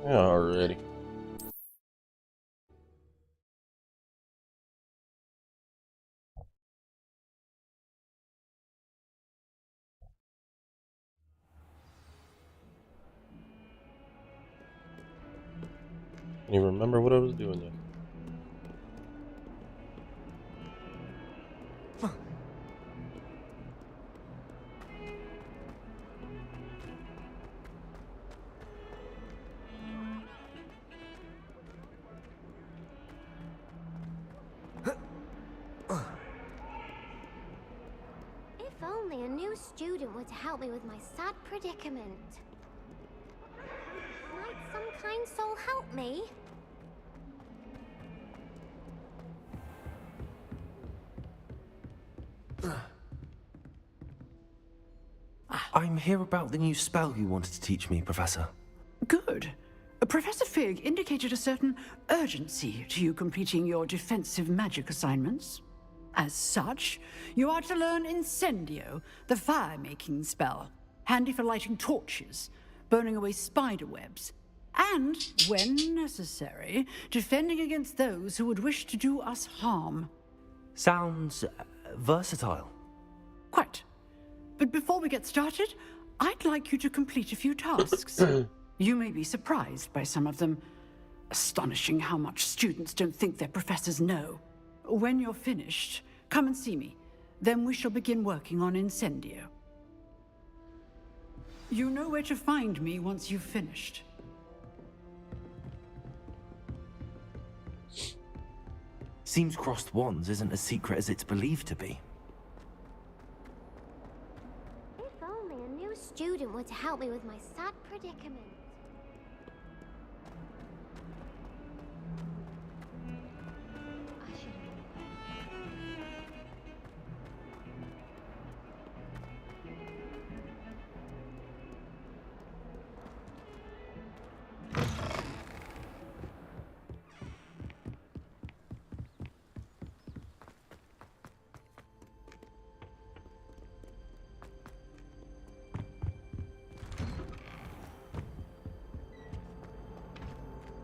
Yeah, already. Can you remember what I was doing yet? If only a new student were to help me with my sad predicament. Might some kind soul help me? I'm here about the new spell you wanted to teach me, Professor. Good. Professor Fig indicated a certain urgency to you completing your defensive magic assignments. As such, you are to learn Incendio, the fire-making spell, handy for lighting torches, burning away spider webs, and, when necessary, defending against those who would wish to do us harm. Sounds versatile. Quite. But before we get started, I'd like you to complete a few tasks. You may be surprised by some of them. Astonishing how much students don't think their professors know. When you're finished, come and see me. Then we shall begin working on Incendio. You know where to find me once you've finished. Seems crossed wands isn't as secret as it's believed to be. If only a new student were to help me with my sad predicament. I should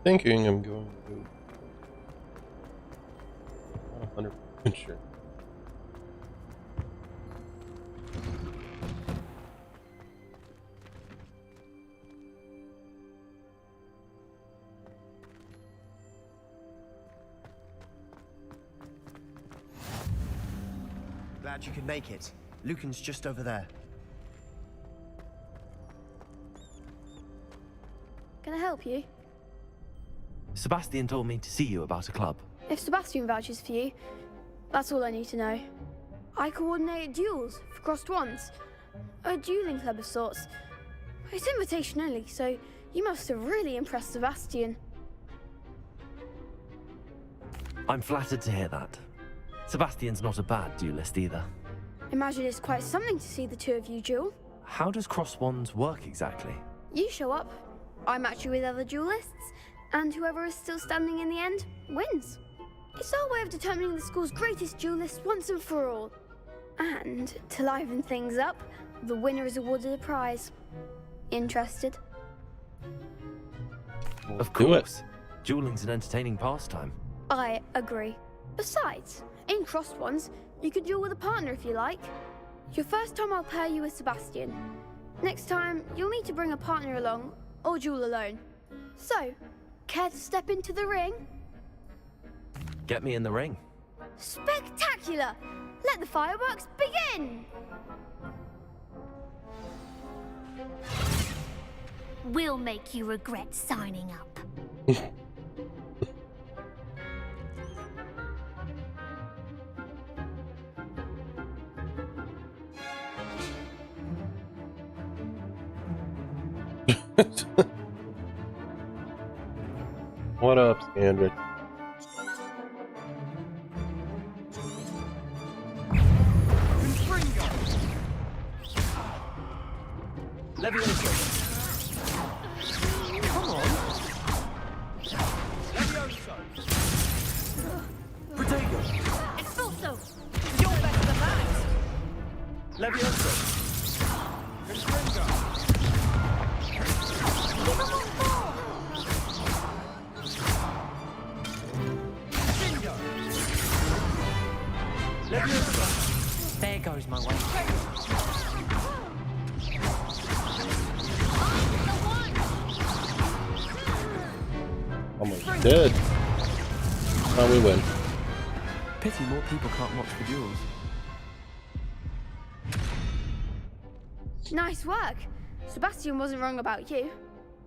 Thinking I'm going to. Not 100% sure. Glad you could make it. Lucan's just over there. Can I help you? Sebastian told me to see you about a club. If Sebastian vouches for you, that's all I need to know. I coordinate duels for crossed wands. A dueling club of sorts. It's invitation only, so you must have really impressed Sebastian. I'm flattered to hear that. Sebastian's not a bad duelist either. Imagine it's quite something to see the two of you duel. How does cross wands work exactly? You show up, I match you with other duelists, and whoever is still standing in the end wins. It's our way of determining the school's greatest duelist once and for all. And to liven things up, the winner is awarded a prize. Interested? Of Do it. course. Dueling's an entertaining pastime. I agree. Besides, in crossed ones, you could duel with a partner if you like. Your first time I'll pair you with Sebastian. Next time, you'll need to bring a partner along, or duel alone. So, care to step into the ring? Get me in the ring. Spectacular! Let the fireworks begin! We'll make you regret signing up. What up, Scandrick? Levioso. Come on. Levioso! Protego. Expulso! You're better than that! Levioso. Constringo! Give 'em all four! There goes my way. Almost dead. Oh, we win. Pity more people can't watch the duels. Nice work. Sebastian wasn't wrong about you.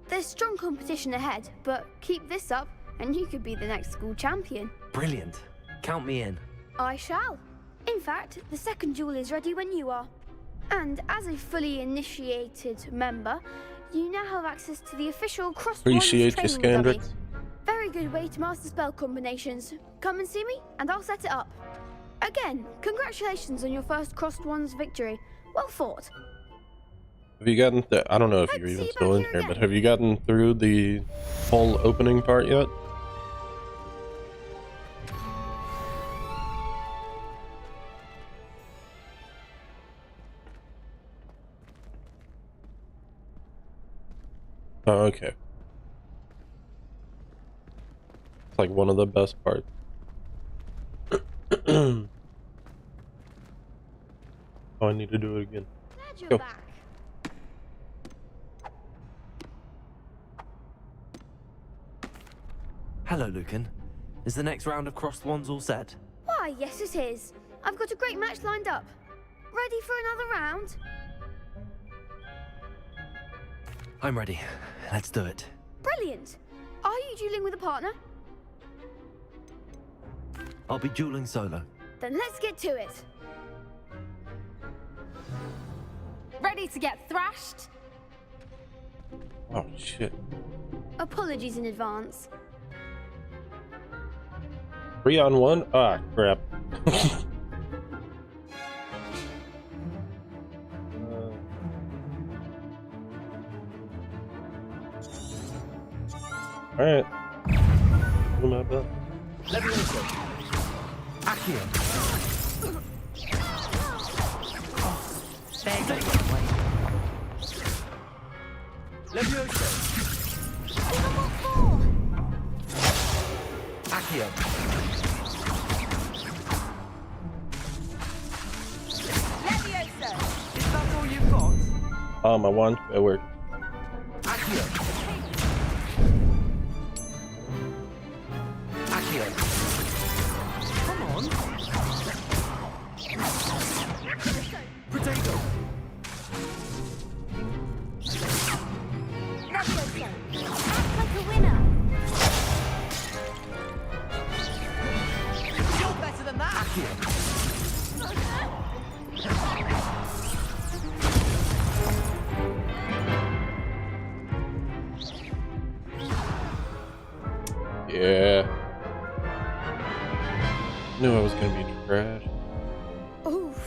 There's strong competition ahead, but keep this up and you could be the next school champion. Brilliant. Count me in. I shall. In fact, the second duel is ready when you are. And as a fully initiated member, you now have access to the official cross-wands Appreciate you, training dummy. Scandrix. Very good way to master spell combinations. Come and see me, and I'll set it up. Again, congratulations on your first crossed wands victory. Well fought. Have you gotten I don't know if Hope you're to even see you still back in here here, again. but have you gotten through the whole opening part yet? Oh, okay. It's like one of the best parts. Oh, I need to do it again. Glad you're Go. back. Hello, Lucan. Is the next round of crossed wands all set? Why, yes it is. I've got a great match lined up. Ready for another round? I'm ready. Let's do it. Brilliant. Are you dueling with a partner? I'll be dueling solo. Then let's get to it. Ready to get thrashed? Oh shit. Apologies in advance. 3-on-1? Ah, crap. Alright. What am I about? Levioso. Accio. There goes my way. Levioso. Accio. Levioso! Is that all you've got? Oh, my wand. It worked. Accio. Accio. Come on. Potato. Levioso. Act like a winner. You're better than that! Accio. Yeah. Knew I was gonna be trash. Oof.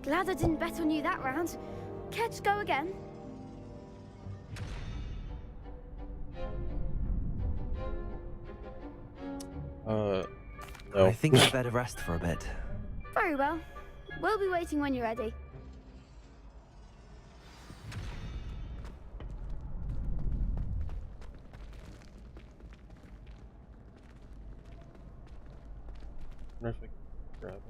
Glad I didn't bet on you that round. Care to go again? No. I think I better rest for a bit. Very well. We'll be waiting when you're ready. Wonder if I can grab it.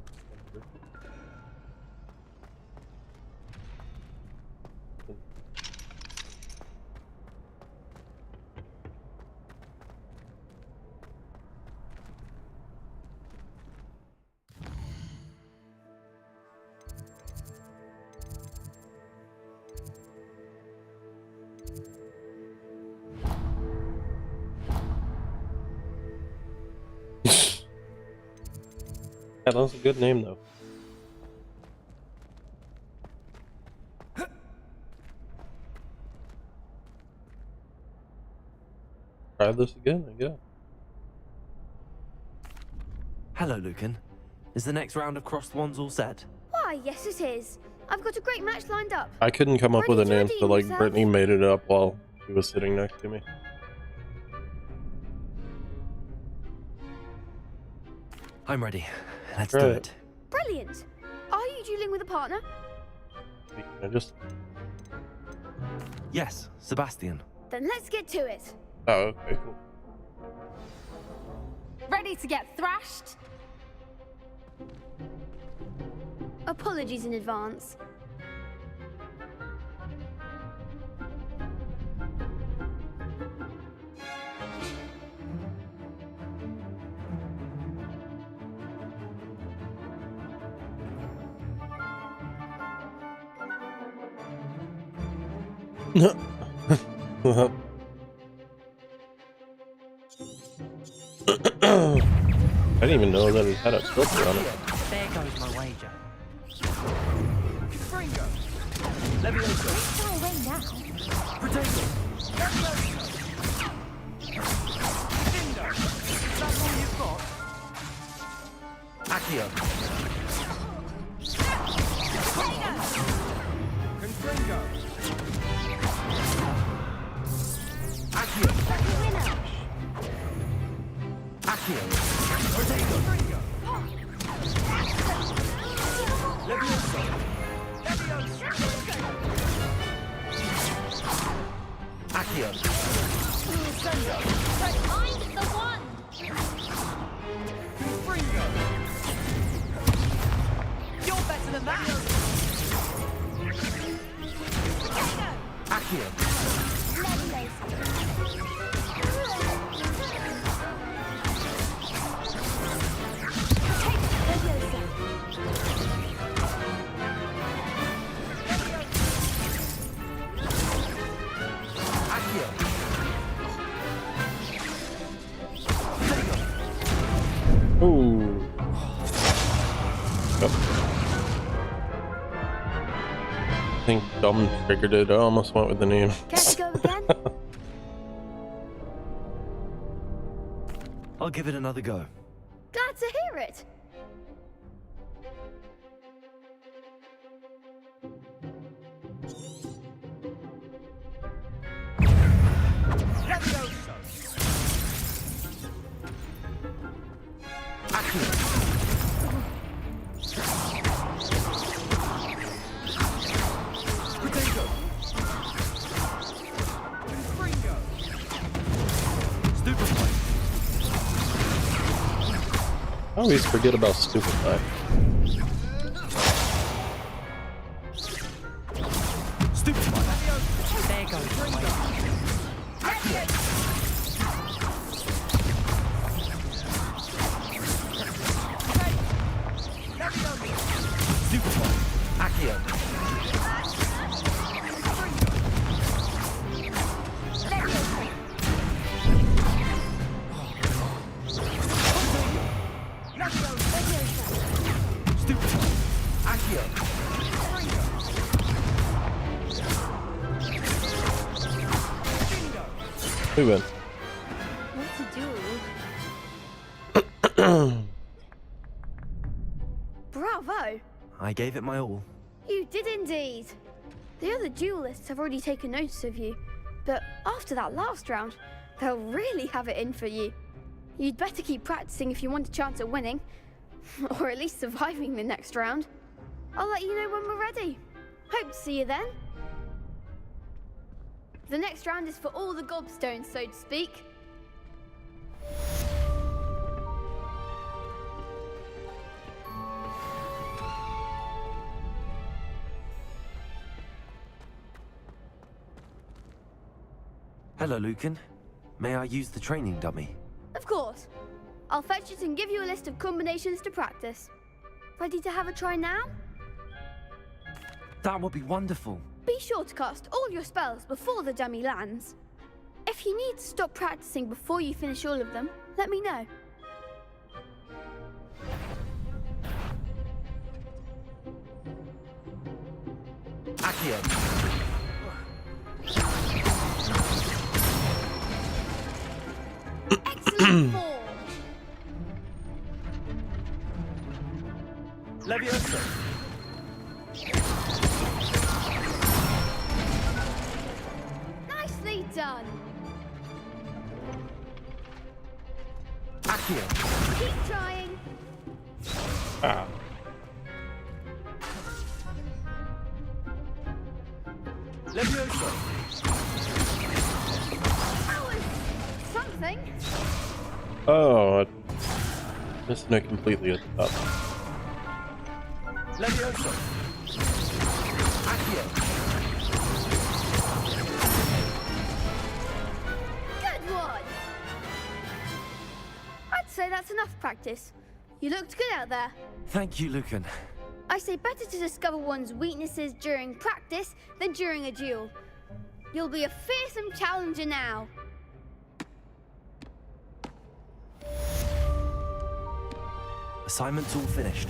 Yeah, that was a good name though. Try this again, I guess. Hello, Lucan. Is the next round of crossed wands all set? Why, yes it is. I've got a great match lined up. I couldn't come up with a Ready to name, so redeem like yourself? Brittany made it up while she was sitting next to me. I'm ready. Let's do Right. it. Brilliant. Are you dueling with a partner? Wait, can I just... Yes, Sebastian. Then let's get to it. Oh, okay, cool. Ready to get thrashed? Apologies in advance. Well, I didn't even know that it had a filter on it. There goes my wager. Fringo. Levioso. Far away now. Potato. Levioso. Cinder. Is that all you've got? Accio. Confringo. Accio. Accio. Potato. Levioso. Levioso. Accio. Sendo. Find the one. Confringo. You're better than that. Accio. Accio. Ooh. Yep. I think Dom triggered it. I almost went with the name. Care to go again? I'll give it another go. Glad to hear it. Levioso. Accio. Potato. Confringo. Stupefy. I always forget about Stupefy. Stupefy. There goes my wager. Accio. Stupefy. Accio. Stupefy. Accio. We win. What to do? Bravo! I gave it my all. You did indeed. The other duelists have already taken notice of you, but after that last round, they'll really have it in for you. You'd better keep practicing if you want a chance at winning, or at least surviving the next round. I'll let you know when we're ready. Hope to see you then. The next round is for all the gobstones, so to speak. Hello, Lucan. May I use the training dummy? Of course. I'll fetch it and give you a list of combinations to practice. Ready to have a try now? That would be wonderful. Be sure to cast all your spells before the dummy lands. If you need to stop practicing before you finish all of them, let me know. Accio. Excellent form. Levioso. Nicely done. Accio. Keep trying. Ah. Levioso. That was something. Oh, I missed it completely at the top. Levioso. Accio. Good one! I'd say that's enough practice. You looked good out there. Thank you, Lucan. I say better to discover one's weaknesses during practice than during a duel. You'll be a fearsome challenger now. Assignment's all finished.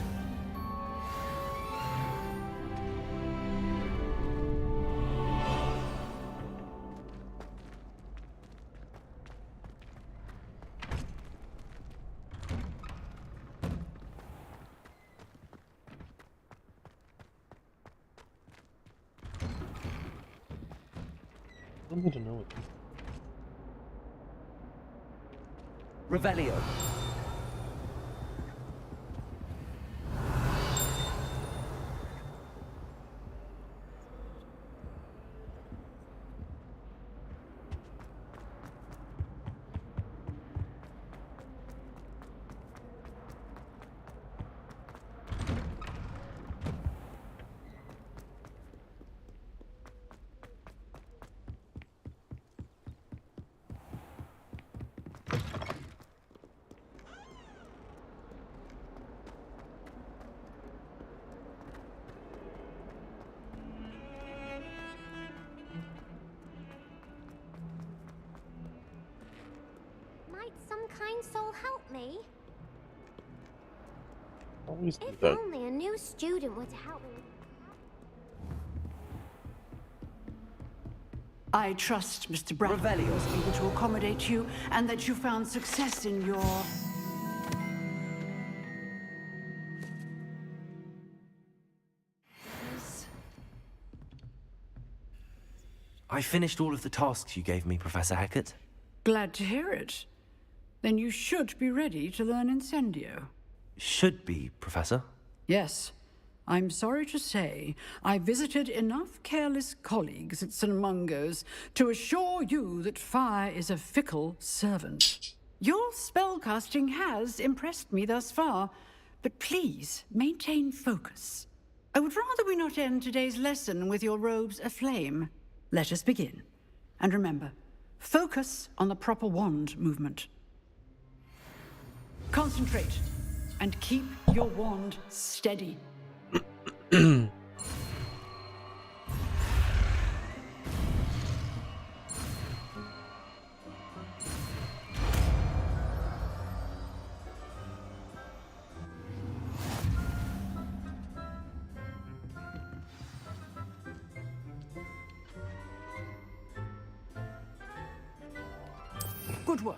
I need to know what. Revelio. Might some kind soul help me? Always do If that. only a new student were to help me. I trust Mr. Bradley Revelio. was able to accommodate you and that you found success in your... I finished all of the tasks you gave me, Professor Hackett. Glad to hear it. Then you should be ready to learn Incendio. Should be, Professor. Yes. I'm sorry to say, I visited enough careless colleagues at St. Mungo's to assure you that fire is a fickle servant. Your spellcasting has impressed me thus far, but please maintain focus. I would rather we not end today's lesson with your robes aflame. Let us begin. And remember, focus on the proper wand movement. Concentrate and keep your wand steady. Good work.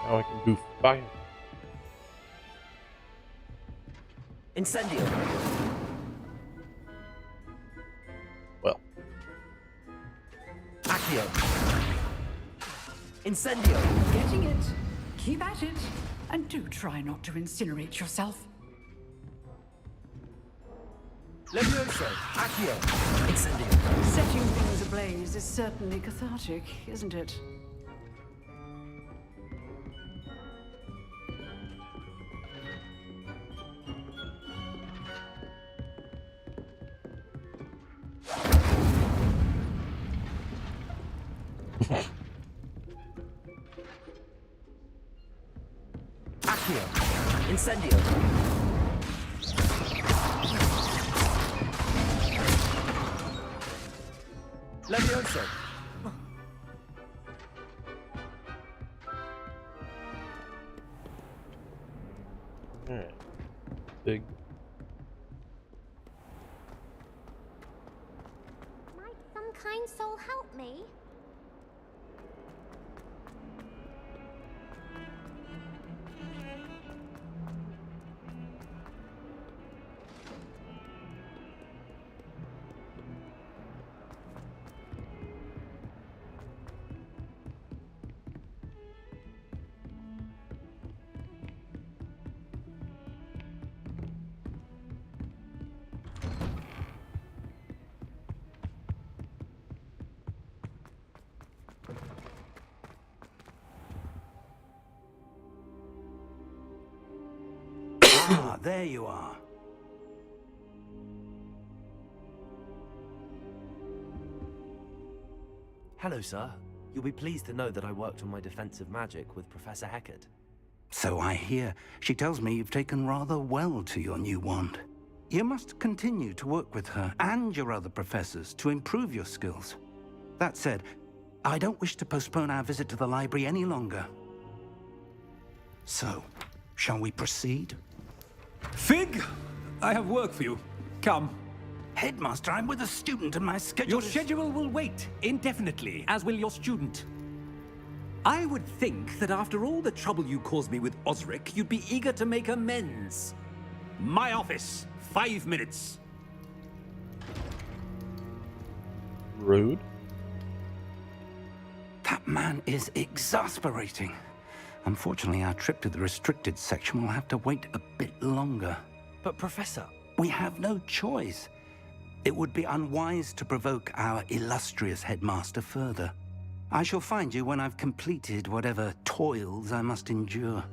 Now I can do fire. Incendio. Well, Accio. Incendio. Getting it. Keep at it. And do try not to incinerate yourself. Levioso. Accio. Incendio. Setting things ablaze is certainly cathartic, isn't it? Accio. Incendio. Levioso. alright. Big Green Soul help me? Ah, there you are. Hello, sir. You'll be pleased to know that I worked on my defensive magic with Professor Heckard. So I hear. She tells me you've taken rather well to your new wand. You must continue to work with her and your other professors to improve your skills. That said, I don't wish to postpone our visit to the library any longer. So, shall we proceed? Fig, I have work for you. Come. Headmaster, I'm with a student and my schedule Your is... schedule will wait indefinitely, as will your student. I would think that after all the trouble you caused me with Osric, you'd be eager to make amends. My office, 5 minutes. Rude. That man is exasperating. Unfortunately, our trip to the restricted section will have to wait a bit longer. But, Professor... We have no choice. It would be unwise to provoke our illustrious headmaster further. I shall find you when I've completed whatever toils I must endure.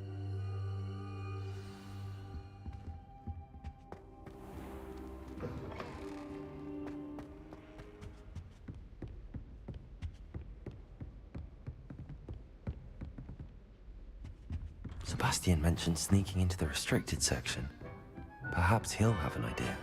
Sebastian mentioned sneaking into the restricted section. Perhaps he'll have an idea.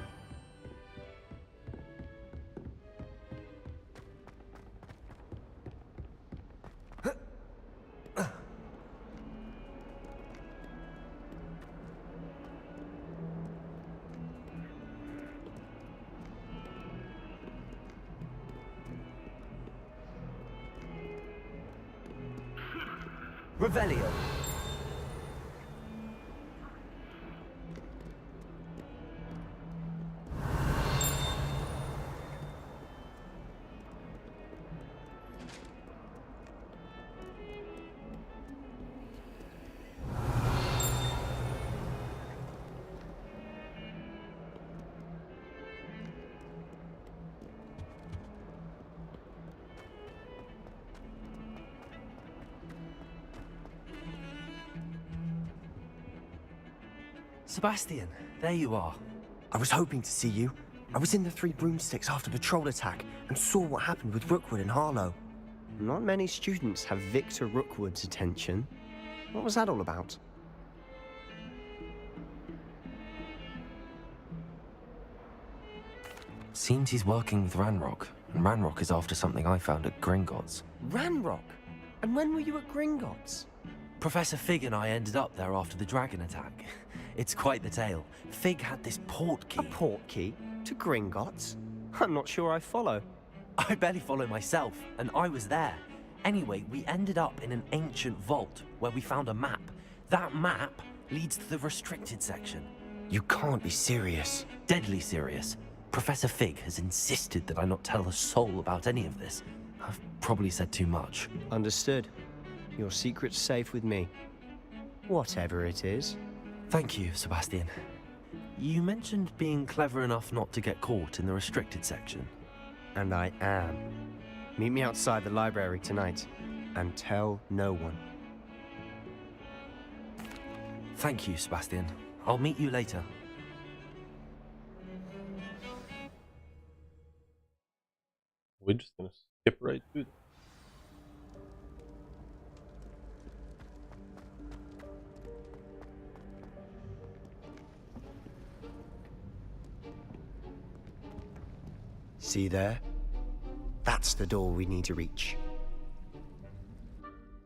Revelio. Sebastian, there you are. I was hoping to see you. I was in the Three Broomsticks after the troll attack and saw what happened with Rookwood and Harlow. Not many students have Victor Rookwood's attention. What was that all about? Seems he's working with Ranrock, and Ranrock is after something I found at Gringotts. Ranrock? And when were you at Gringotts? Professor Fig and I ended up there after the dragon attack. It's quite the tale. Fig had this port key. A port key? To Gringotts? I'm not sure I follow. I barely follow myself, and I was there. Anyway, we ended up in an ancient vault where we found a map. That map leads to the restricted section. You can't be serious. Deadly serious. Professor Fig has insisted that I not tell a soul about any of this. I've probably said too much. Understood. Your secret's safe with me. Whatever it is. Thank you, Sebastian. You mentioned being clever enough not to get caught in the restricted section. And I am. Meet me outside the library tonight, and tell no one. Thank you, Sebastian. I'll meet you later. We're just gonna skip right through this. See there? That's the door we need to reach.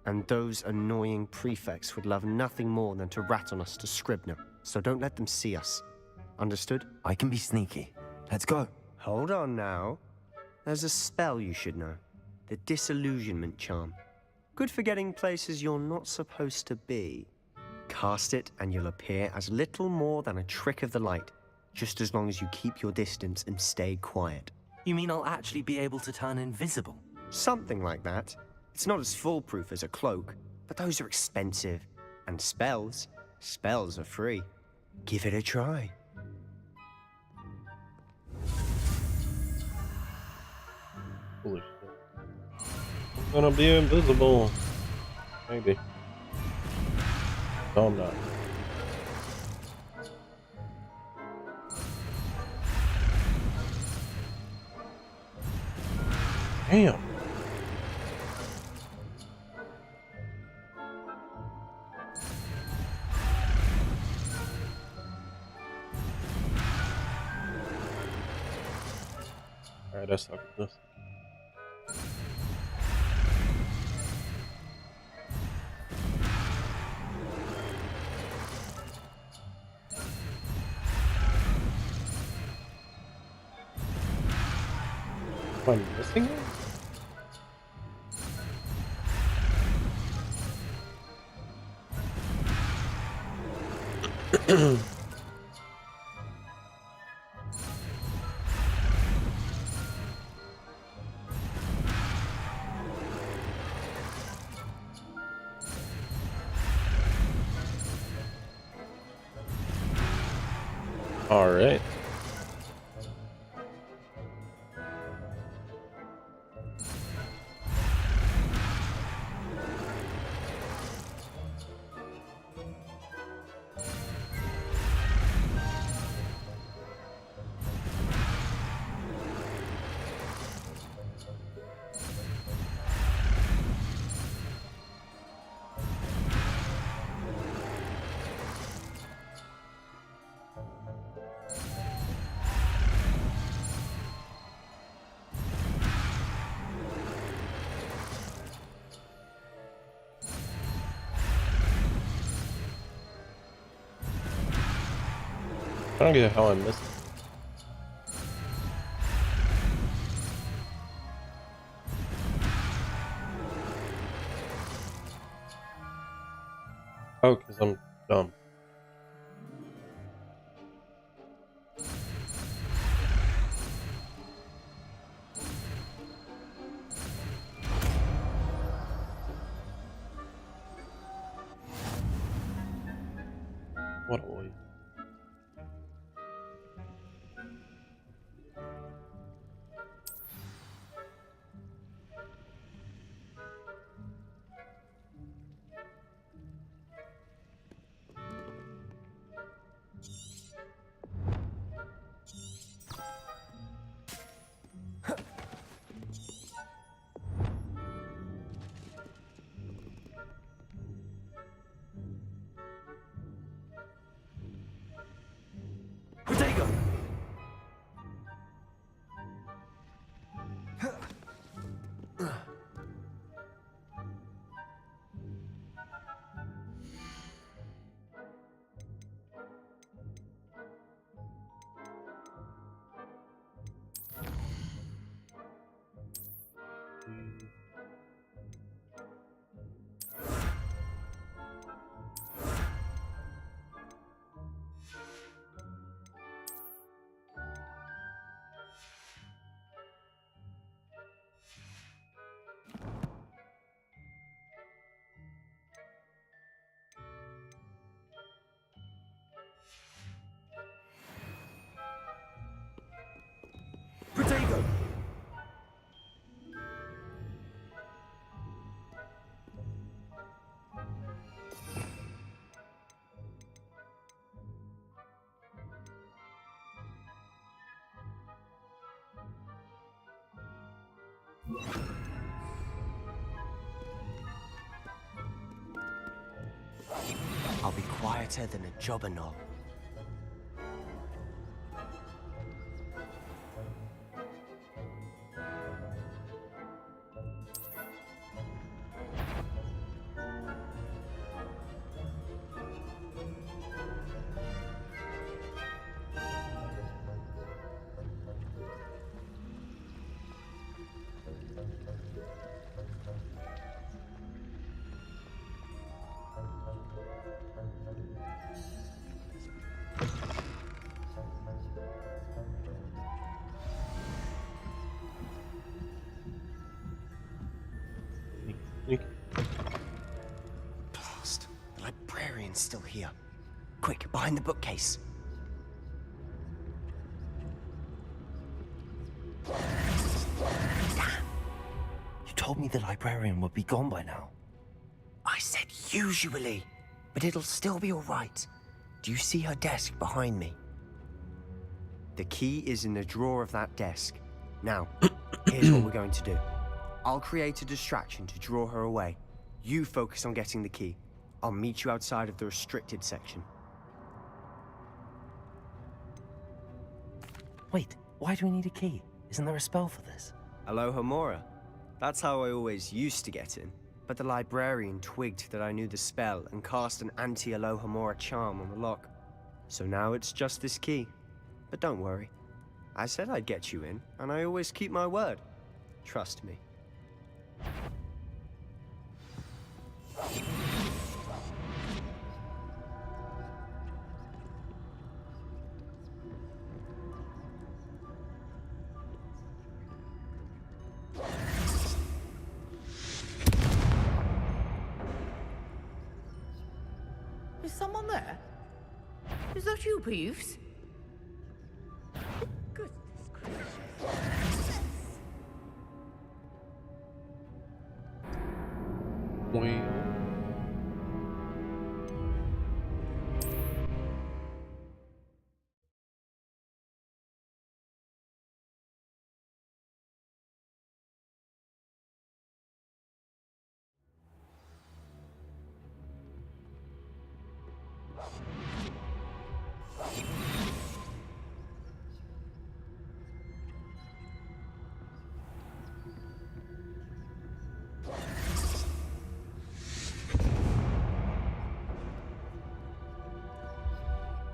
And those annoying prefects would love nothing more than to rat on us to Scribner, so don't let them see us. Understood? I can be sneaky. Let's go. Hold on now. There's a spell you should know. The disillusionment charm. Good for getting places you're not supposed to be. Cast it and you'll appear as little more than a trick of the light, just as long as you keep your distance and stay quiet. You mean I'll actually be able to turn invisible? Something like that. It's not as foolproof as a cloak, but those are expensive. And spells are free. Give it a try. Holy shit. I'm gonna be invisible. Maybe. No, I'm not. Damn. Alright, I suck at this. Am I missing it? All right. I don't get how I missed it. Oh, because I'm dumb. What a waste. Protego! Protego! I'll be quieter than a jobber knob. Someone's still here. Quick, behind the bookcase. Damn! You told me the librarian would be gone by now. I said usually, but it'll still be all right. Do you see her desk behind me? The key is in the drawer of that desk. Now, here's what we're going to do. I'll create a distraction to draw her away. You focus on getting the key. I'll meet you outside of the restricted section. Wait, why do we need a key? Isn't there a spell for this? Alohomora. That's how I always used to get in. But the librarian twigged that I knew the spell and cast an anti-Alohomora charm on the lock. So now it's just this key. But don't worry. I said I'd get you in, and I always keep my word. Trust me. Is someone there? Is that you, Peeves? Goodness gracious.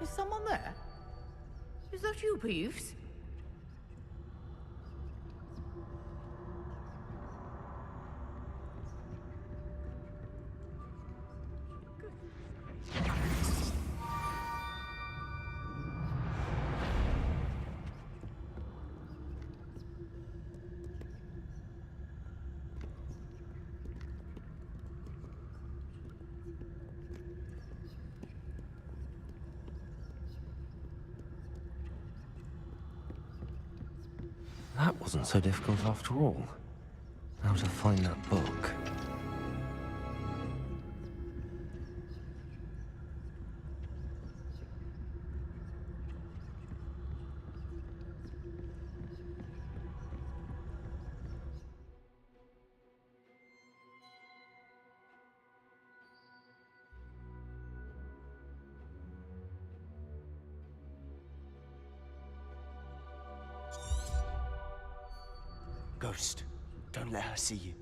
Is someone there? Is that you, Peeves? That wasn't so difficult after all. How to find that book. Ghost, don't let her see you.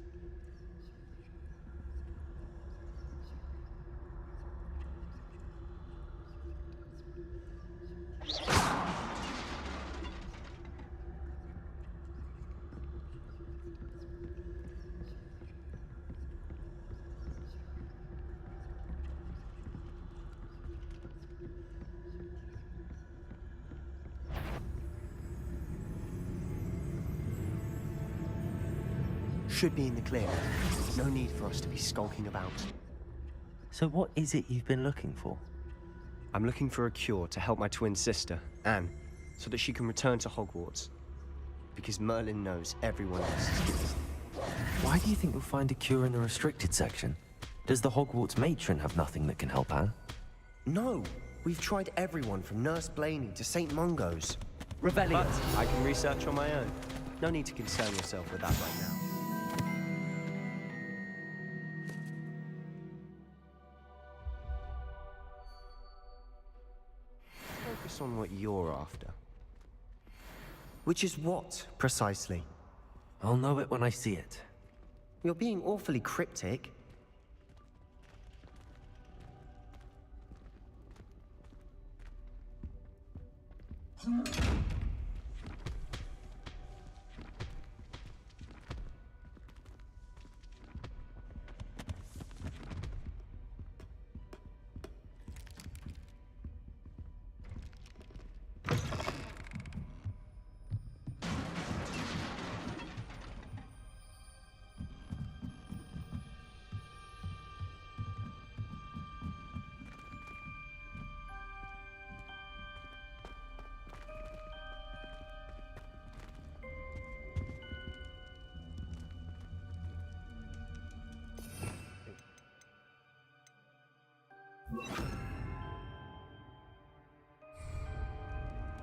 Should be in the clear. No need for us to be skulking about. So what is it you've been looking for? I'm looking for a cure to help my twin sister, Anne, so that she can return to Hogwarts. Because Merlin knows everyone else is guilty. Why do you think you'll find a cure in the restricted section? Does the Hogwarts matron have nothing that can help Anne? No, we've tried everyone from Nurse Blaney to St. Mungo's. But I can research on my own. No need to concern yourself with that right now. Focus on what you're after. Which is what, precisely? I'll know it when I see it. You're being awfully cryptic.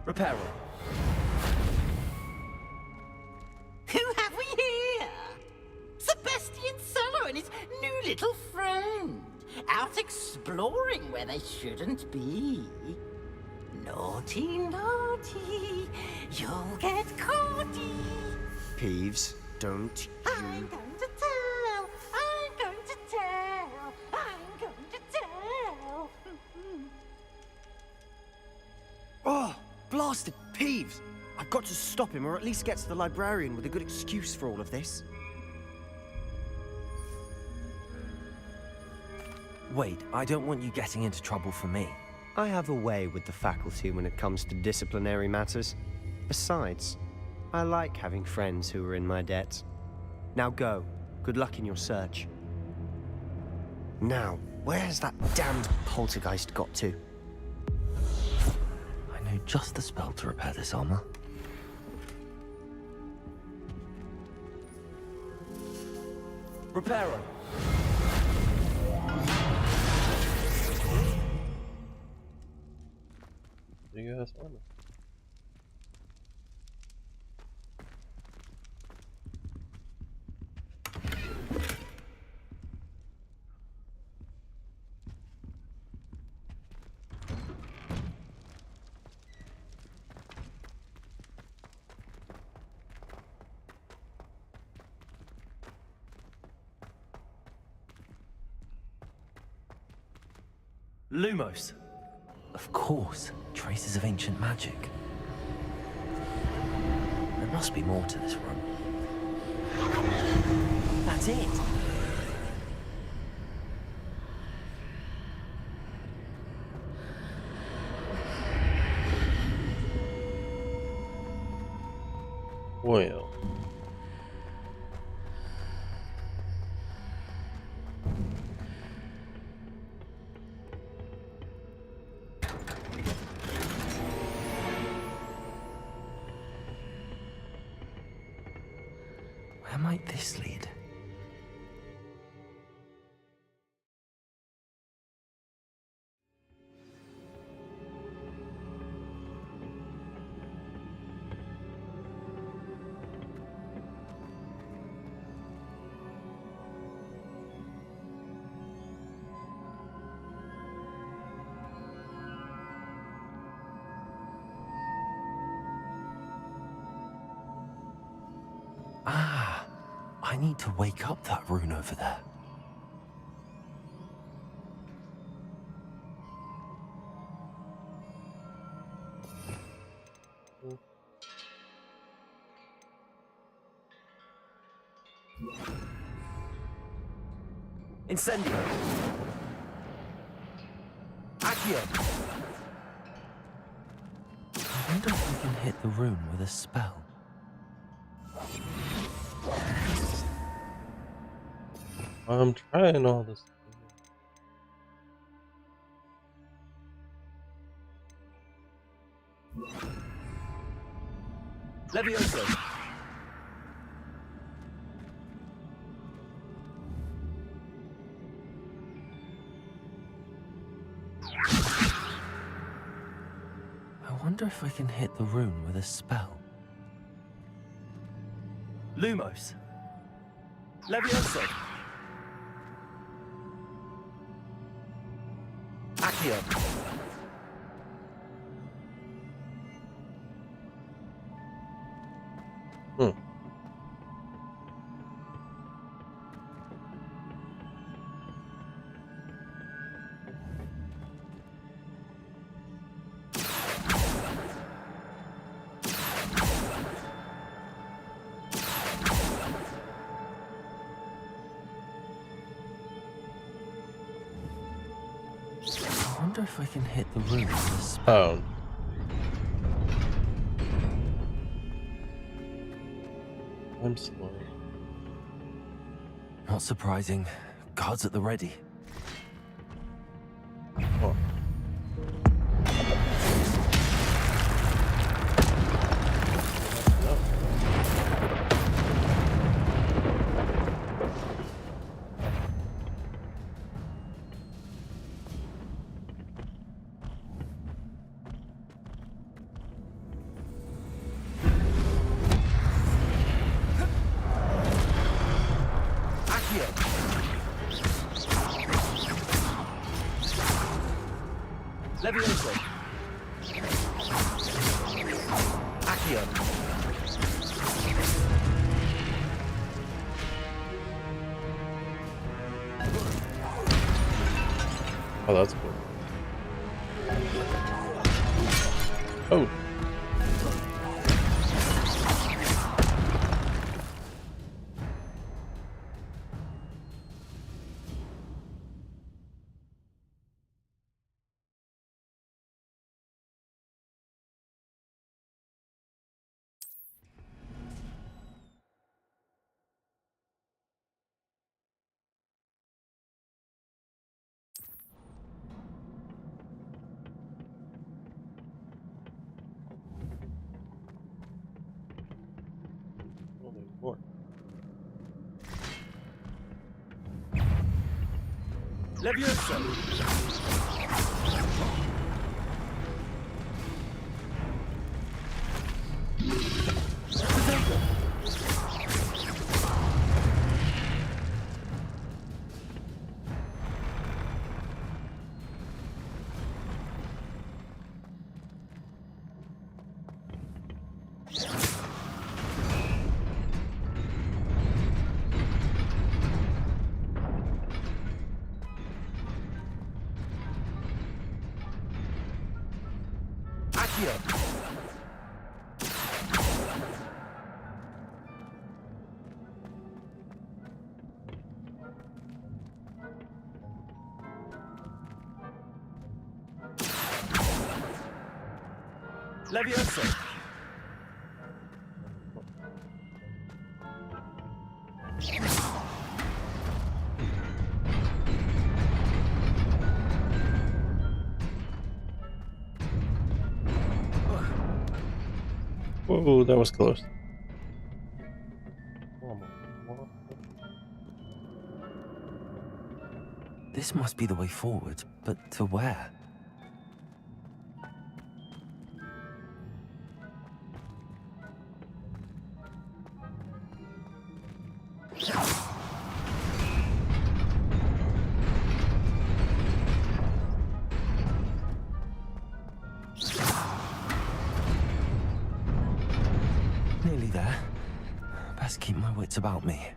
Reparo. Who have we here? Sebastian Solo and his new little friend. Out exploring where they shouldn't be. Naughty, naughty. You'll get caughty. Peeves, don't I'm you... going to tell. I'm going to tell. I'm going to tell. Oh, blasted Peeves! I've got to stop him, or at least get to the librarian with a good excuse for all of this. Wait, I don't want you getting into trouble for me. I have a way with the faculty when it comes to disciplinary matters. Besides, I like having friends who are in my debt. Now go. Good luck in your search. Now, where's that damned poltergeist got to? I know just the spell to repair this armor. Reparo. Big ass armor. Lumos. Of course, traces of ancient magic. There must be more to this room. That's it! Well. Where might this lead? Ah, I need to wake up that rune over there. Incendio! Accio! I wonder if we can hit the rune with a spell. I'm trying all this. Levioso! I wonder if I can hit the rune with a spell. Lumos! Levioso! Accio! I wonder if I can hit the rune with a spell. Oh. I'm slow. Not surprising. Guards at the ready. Oh. Accio. Oh, that's cool. Oh. Oh, there's more. Levioso. Accio. Levioso. Whoa, that was close. This must be the way forward, but to where? Nearly there. Best keep my wits about me.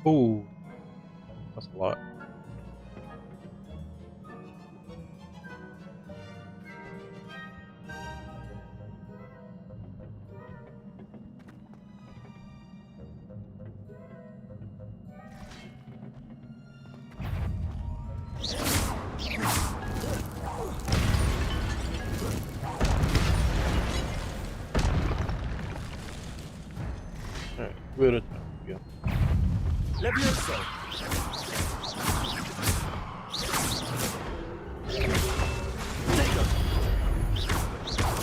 Ooh, that's a lot. Alright, good at time. Yeah. Levioso.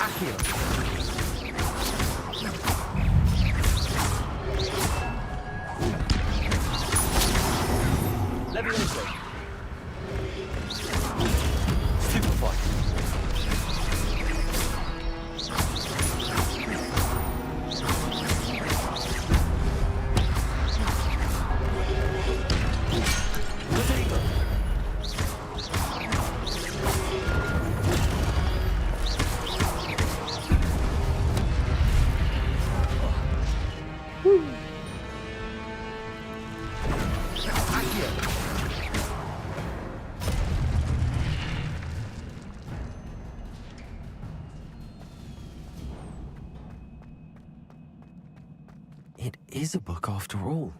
Accio. Levioso. Stupefy. It is a book after all.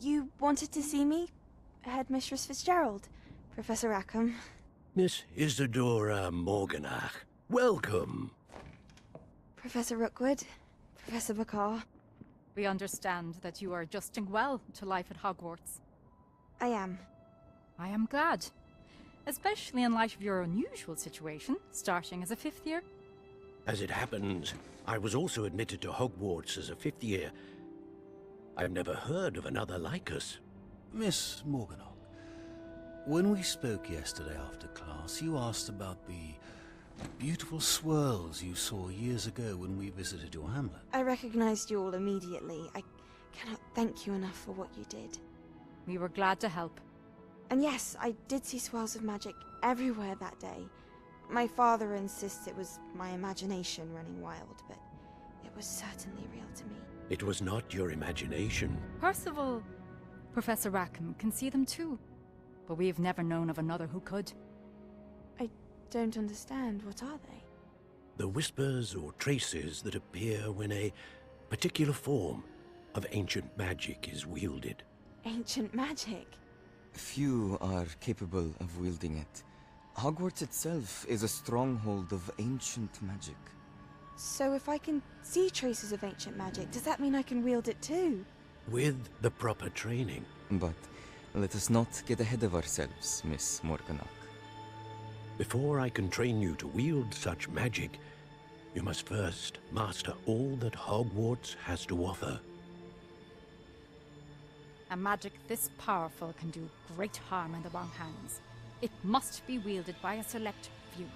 You wanted to see me? Headmistress Fitzgerald, Professor Rackham. Miss Isadora Morganach, welcome. Professor Rookwood, Professor Bakar. We understand that you are adjusting well to life at Hogwarts. I am. I am glad. Especially in light of your unusual situation, starting as a 5th year. As it happens, I was also admitted to Hogwarts as a 5th year. I've never heard of another like us. Miss Morganach, when we spoke yesterday after class, you asked about the beautiful swirls you saw years ago when we visited your hamlet. I recognized you all immediately. I cannot thank you enough for what you did. We were glad to help. And yes, I did see swirls of magic everywhere that day. My father insists it was my imagination running wild, but it was certainly real to me. It was not your imagination. Percival, Professor Rackham can see them too, but we have never known of another who could. I don't understand. What are they? The whispers or traces that appear when a particular form of ancient magic is wielded. Ancient magic? Few are capable of wielding it. Hogwarts itself is a stronghold of ancient magic. So if I can see traces of ancient magic, does that mean I can wield it too? With the proper training. But let us not get ahead of ourselves, Miss Morganach. Before I can train you to wield such magic, you must first master all that Hogwarts has to offer. A magic this powerful can do great harm in the wrong hands. It must be wielded by a select few.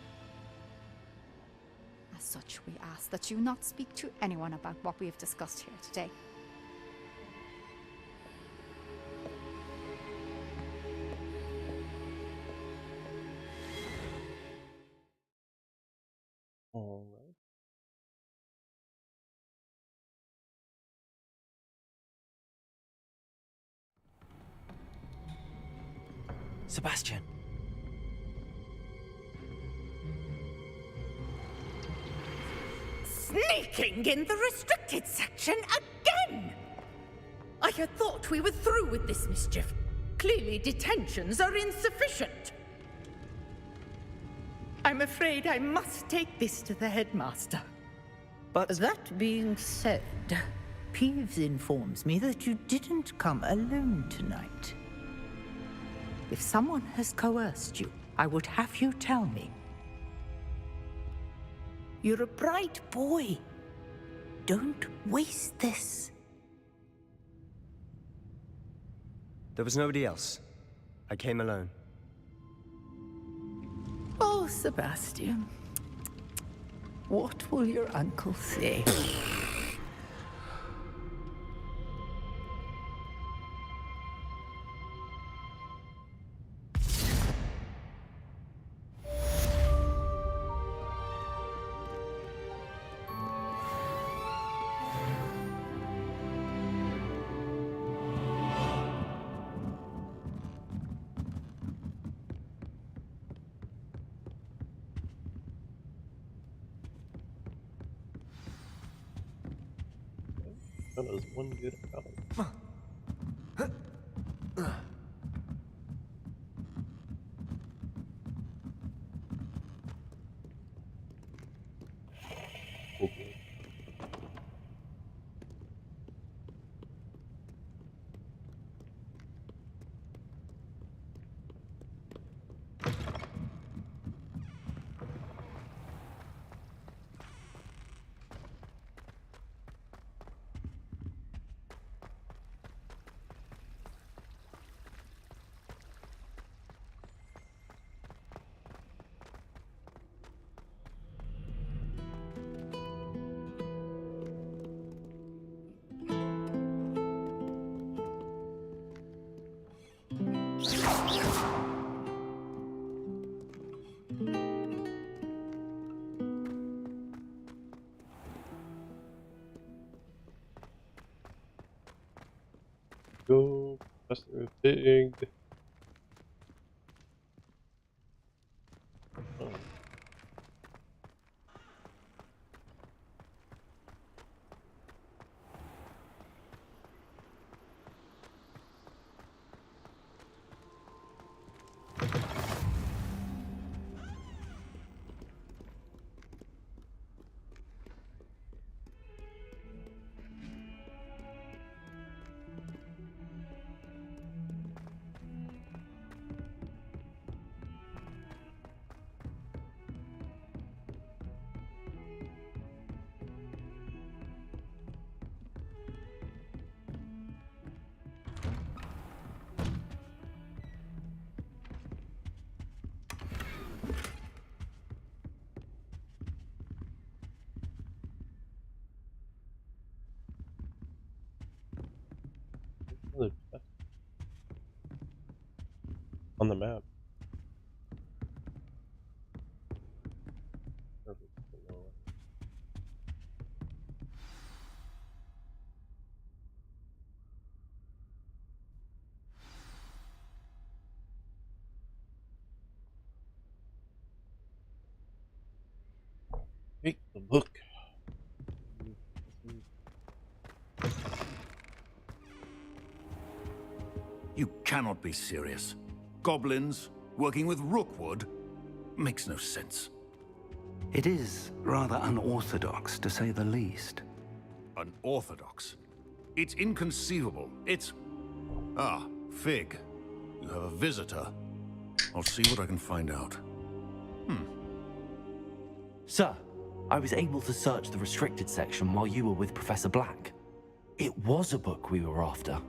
As such, we ask that you not speak to anyone about what we have discussed here today. All right. Sebastian. Sneaking in the restricted section again! I had thought we were through with this mischief. Clearly detentions are insufficient. I'm afraid I must take this to the headmaster. But that being said, Peeves informs me that you didn't come alone tonight. If someone has coerced you, I would have you tell me. You're a bright boy. Don't waste this. There was nobody else. I came alone. Oh, Sebastian. What will your uncle say? That was one good comment. Okay. Go, Professor Big. Oh. on the map. Perfect. Take the book. You cannot be serious. Goblins working with Rookwood makes no sense. It is rather unorthodox, to say the least. Unorthodox? It's inconceivable. It's... Ah, Fig. You have a visitor. I'll see what I can find out. Sir, I was able to search the restricted section while you were with Professor Black. It was a book we were after.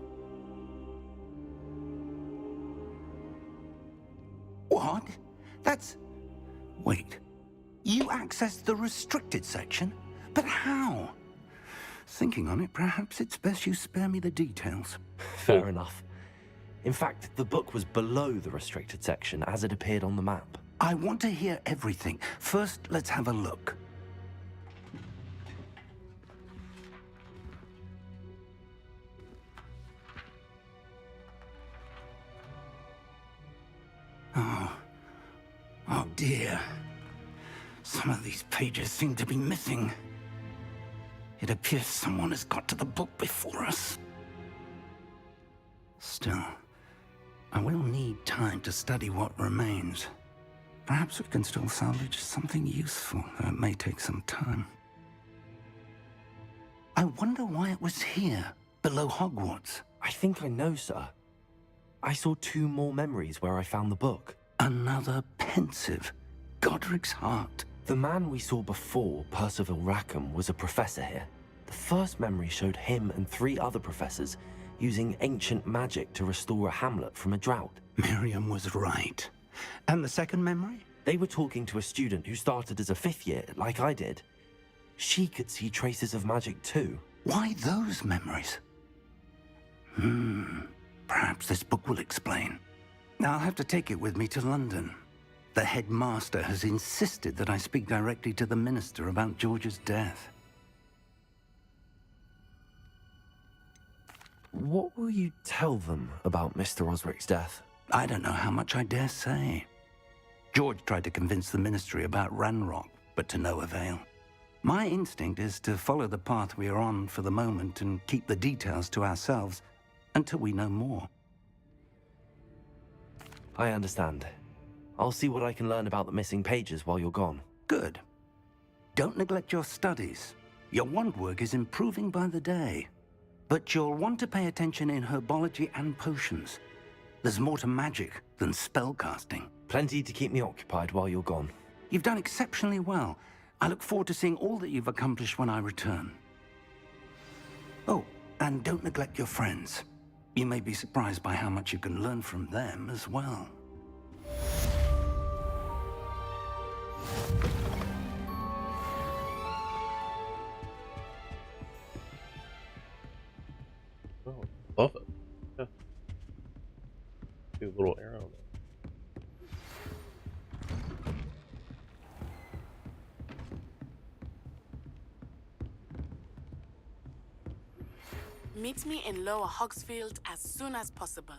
What? That's... Wait. You accessed the restricted section? But how? Thinking on it, perhaps it's best you spare me the details. Fair enough. In fact, the book was below the restricted section as it appeared on the map. I want to hear everything. First, let's have a look. Oh dear. Some of these pages seem to be missing. It appears someone has got to the book before us. Still, I will need time to study what remains. Perhaps we can still salvage something useful, though it may take some time. I wonder why it was here, below Hogwarts. I think I know, sir. I saw 2 more memories where I found the book. Another pensive. Godric's heart. The man we saw before, Percival Rackham, was a professor here. The first memory showed him and 3 other professors using ancient magic to restore a hamlet from a drought. Miriam was right. And the second memory? They were talking to a student who started as a 5th year, like I did. She could see traces of magic too. Why those memories? Perhaps this book will explain. I'll have to take it with me to London. The headmaster has insisted that I speak directly to the minister about George's death. What will you tell them about Mr. Osric's death? I don't know how much I dare say. George tried to convince the ministry about Ranrock, but to no avail. My instinct is to follow the path we are on for the moment and keep the details to ourselves until we know more. I understand. I'll see what I can learn about the missing pages while you're gone. Good. Don't neglect your studies. Your wand work is improving by the day. But you'll want to pay attention in herbology and potions. There's more to magic than spellcasting. Plenty to keep me occupied while you're gone. You've done exceptionally well. I look forward to seeing all that you've accomplished when I return. Oh, and don't neglect your friends. You may be surprised by how much you can learn from them as well. Oh, love it. Yeah. Do a little arrow there. Meet me in Lower Hogsfield as soon as possible.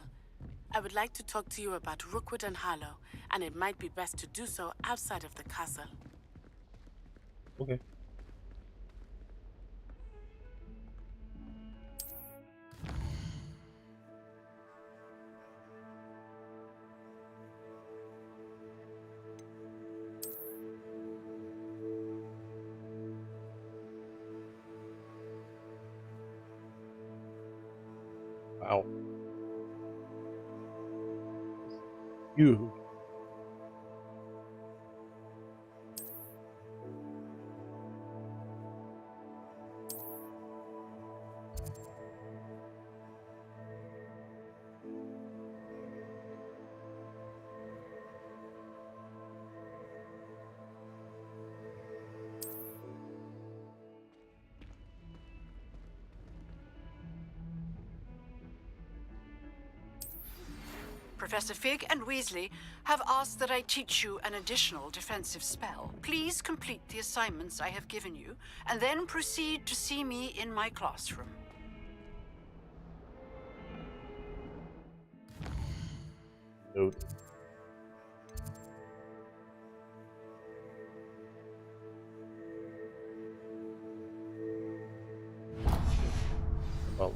I would like to talk to you about Rookwood and Harlow, and it might be best to do so outside of the castle. Okay. Wow. Huge. Professor Fig and Weasley have asked that I teach you an additional defensive spell. Please complete the assignments I have given you, and then proceed to see me in my classroom. Note. Oh.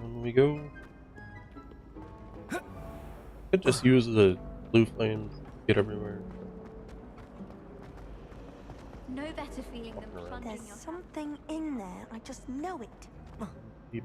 On we go. Could just use the blue flames to get everywhere. No better feeling than plunging There's your something in there. I just know it. Yep.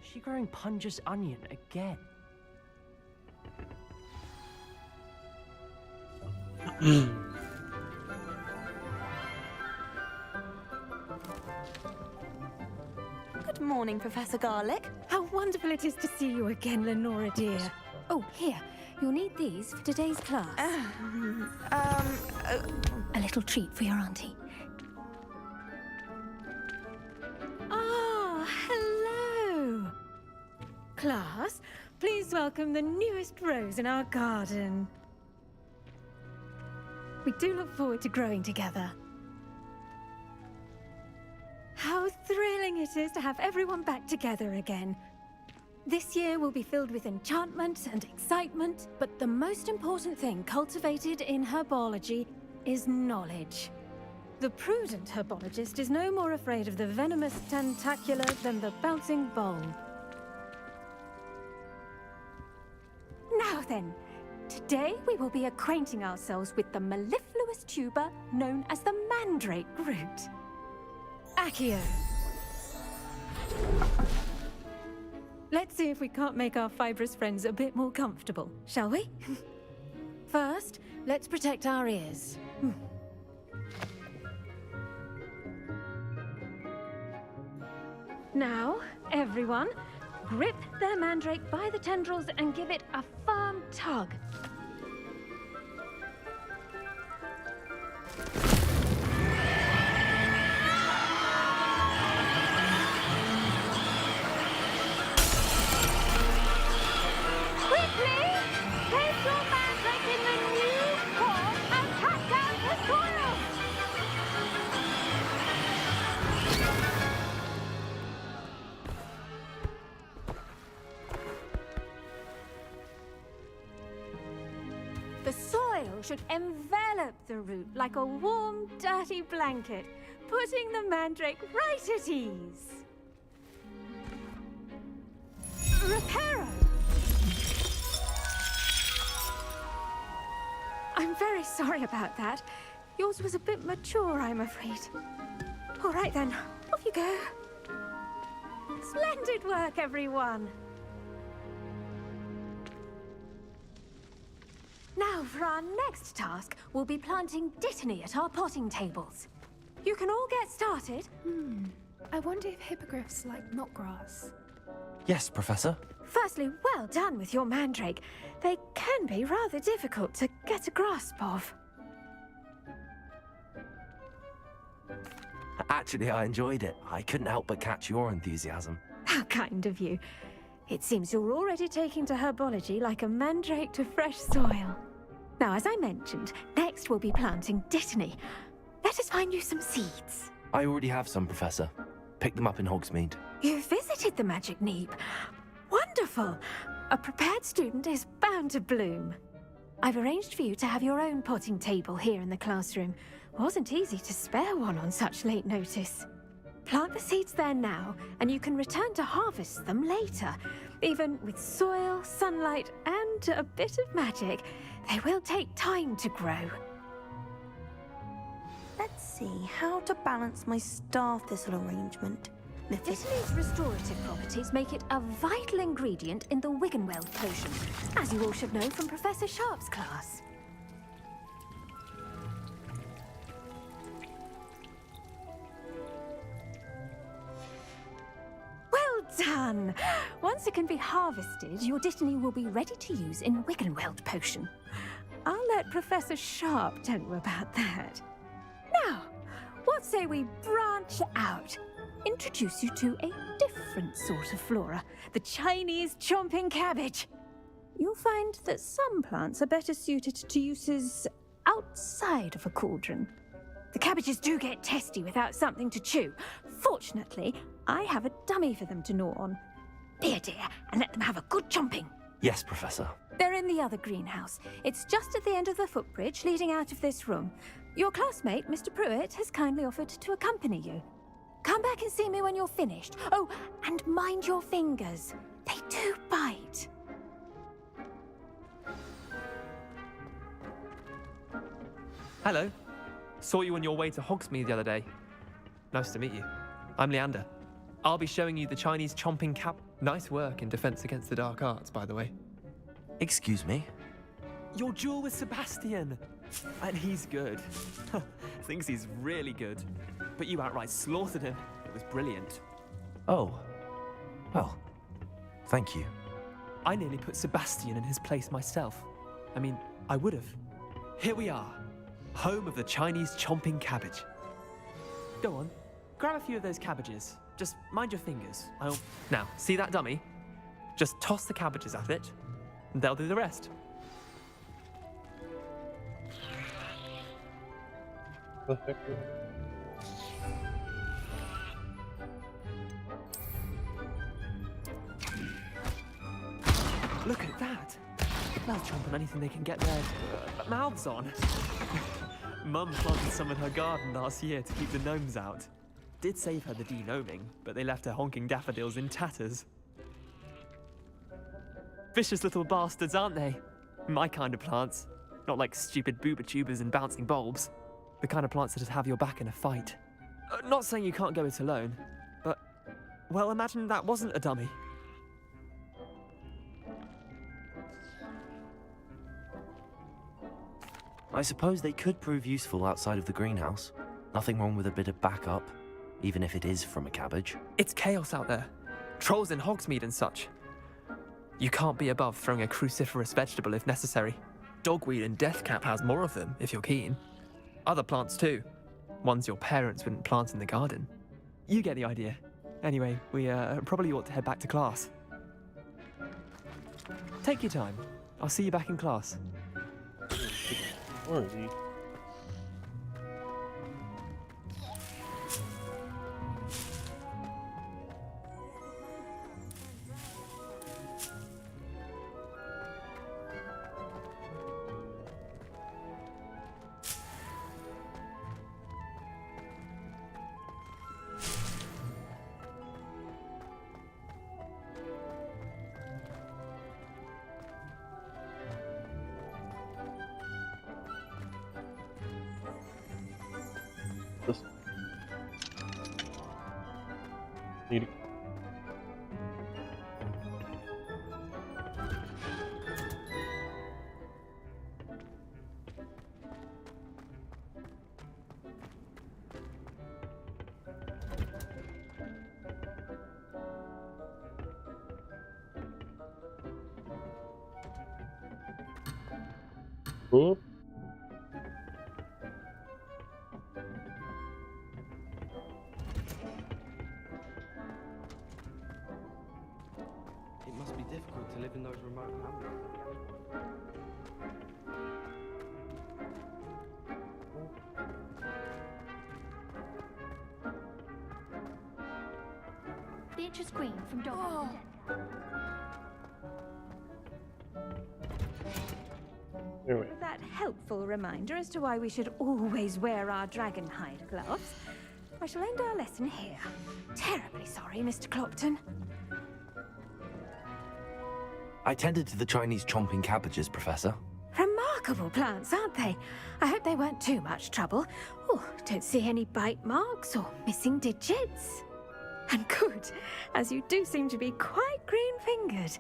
She growing Punja's onion again? Good morning, Professor Garlick. How wonderful it is to see you again, Lenora dear. Oh, here. You'll need these for today's class. A little treat for your auntie. Ah, hello. Class, please welcome the newest rose in our garden. We do look forward to growing together. How thrilling it is to have everyone back together again. This year will be filled with enchantment and excitement, but the most important thing cultivated in herbology is knowledge. The prudent herbologist is no more afraid of the venomous tentacula than the bouncing bowl. Now then, today we will be acquainting ourselves with the mellifluous tuber known as the mandrake root. Accio. Let's see if we can't make our fibrous friends a bit more comfortable, shall we? First, let's protect our ears. Now, everyone, grip their mandrake by the tendrils and give it a firm tug. Quickly! Place your mandrake in the new form and pack down the soil! The soil should envelop the root like a warm, dirty blanket, putting the mandrake right at ease. Reparo! I'm very sorry about that. Yours was a bit mature, I'm afraid. All right then, off you go. Splendid work, everyone! Now, for our next task, we'll be planting dittany at our potting tables. You can all get started. I wonder if hippogriffs like knotgrass. Yes, Professor. Firstly, well done with your mandrake. They can be rather difficult to get a grasp of. Actually, I enjoyed it. I couldn't help but catch your enthusiasm. How kind of you. It seems you're already taking to herbology like a mandrake to fresh soil. Now, as I mentioned, next we'll be planting Dittany. Let us find you some seeds. I already have some, Professor. Picked them up in Hogsmeade. You visited the Magic Neep. Wonderful! A prepared student is bound to bloom. I've arranged for you to have your own potting table here in the classroom. Wasn't easy to spare one on such late notice. Plant the seeds there now, and you can return to harvest them later. Even with soil, sunlight, and a bit of magic, they will take time to grow. Let's see how to balance my star thistle arrangement. Dittany's restorative properties make it a vital ingredient in the Wiggenweld potion, as you all should know from Professor Sharp's class. Well done! Once it can be harvested, your Dittany will be ready to use in Wiggenweld potion. I'll let Professor Sharp tell you about that. Now, what say we branch out? Introduce you to a different sort of flora, the Chinese chomping cabbage. You'll find that some plants are better suited to uses outside of a cauldron. The cabbages do get testy without something to chew. Fortunately, I have a dummy for them to gnaw on. Be a dear and let them have a good chomping. Yes, Professor. They're in the other greenhouse. It's just at the end of the footbridge leading out of this room. Your classmate, Mr. Pruitt, has kindly offered to accompany you. Come back and see me when you're finished. Oh, and mind your fingers. They do bite. Hello. Saw you on your way to Hogsmeade the other day. Nice to meet you. I'm Leander. I'll be showing you the Chinese chomping cap. Nice work in Defense Against the Dark Arts, by the way. Excuse me? Your duel with Sebastian! And he's good. Thinks he's really good. But you outright slaughtered him. It was brilliant. Oh. Well, thank you. I nearly put Sebastian in his place myself. I mean, I would have. Here we are. Home of the Chinese chomping cabbage. Go on. Grab a few of those cabbages. Just mind your fingers. Now, see that dummy? Just toss the cabbages at it, and they'll do the rest. Look at that! They'll chomp on anything they can get their mouths on. Mum planted some in her garden last year to keep the gnomes out. Did save her the de-gnoming, but they left her honking daffodils in tatters. Vicious little bastards, aren't they? My kind of plants. Not like stupid booba tubers and bouncing bulbs. The kind of plants that just have your back in a fight. Not saying you can't go it alone, but, well, imagine that wasn't a dummy. I suppose they could prove useful outside of the greenhouse. Nothing wrong with a bit of backup, even if it is from a cabbage. It's chaos out there. Trolls in Hogsmeade and such. You can't be above throwing a cruciferous vegetable if necessary. Dogweed and deathcap has more of them, if you're keen. Other plants too. Ones your parents wouldn't plant in the garden. You get the idea. Anyway, we probably ought to head back to class. Take your time. I'll see you back in class. Need Whoop. It must be difficult to live in those remote hamlets. picture screen from Dogweed. With that helpful reminder as to why we should always wear our dragonhide gloves, I shall end our lesson here. Terribly sorry, Mr. Clopton. I tended to the Chinese chomping cabbages, Professor. Remarkable plants, aren't they? I hope they weren't too much trouble. Oh, don't see any bite marks or missing digits. And good, as you do seem to be quite green-fingered.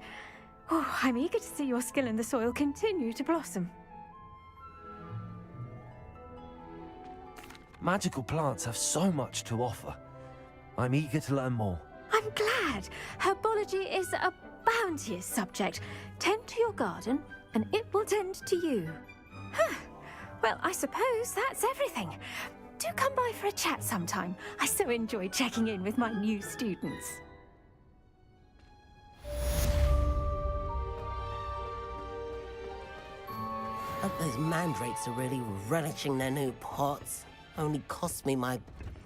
Oh, I'm eager to see your skill in the soil continue to blossom. Magical plants have so much to offer. I'm eager to learn more. I'm glad. Herbology is a bounteous subject. Tend to your garden, and it will tend to you. Huh. Well, I suppose that's everything. Do come by for a chat sometime. I so enjoy checking in with my new students. Hope those mandrakes are really relishing their new pots. Only cost me my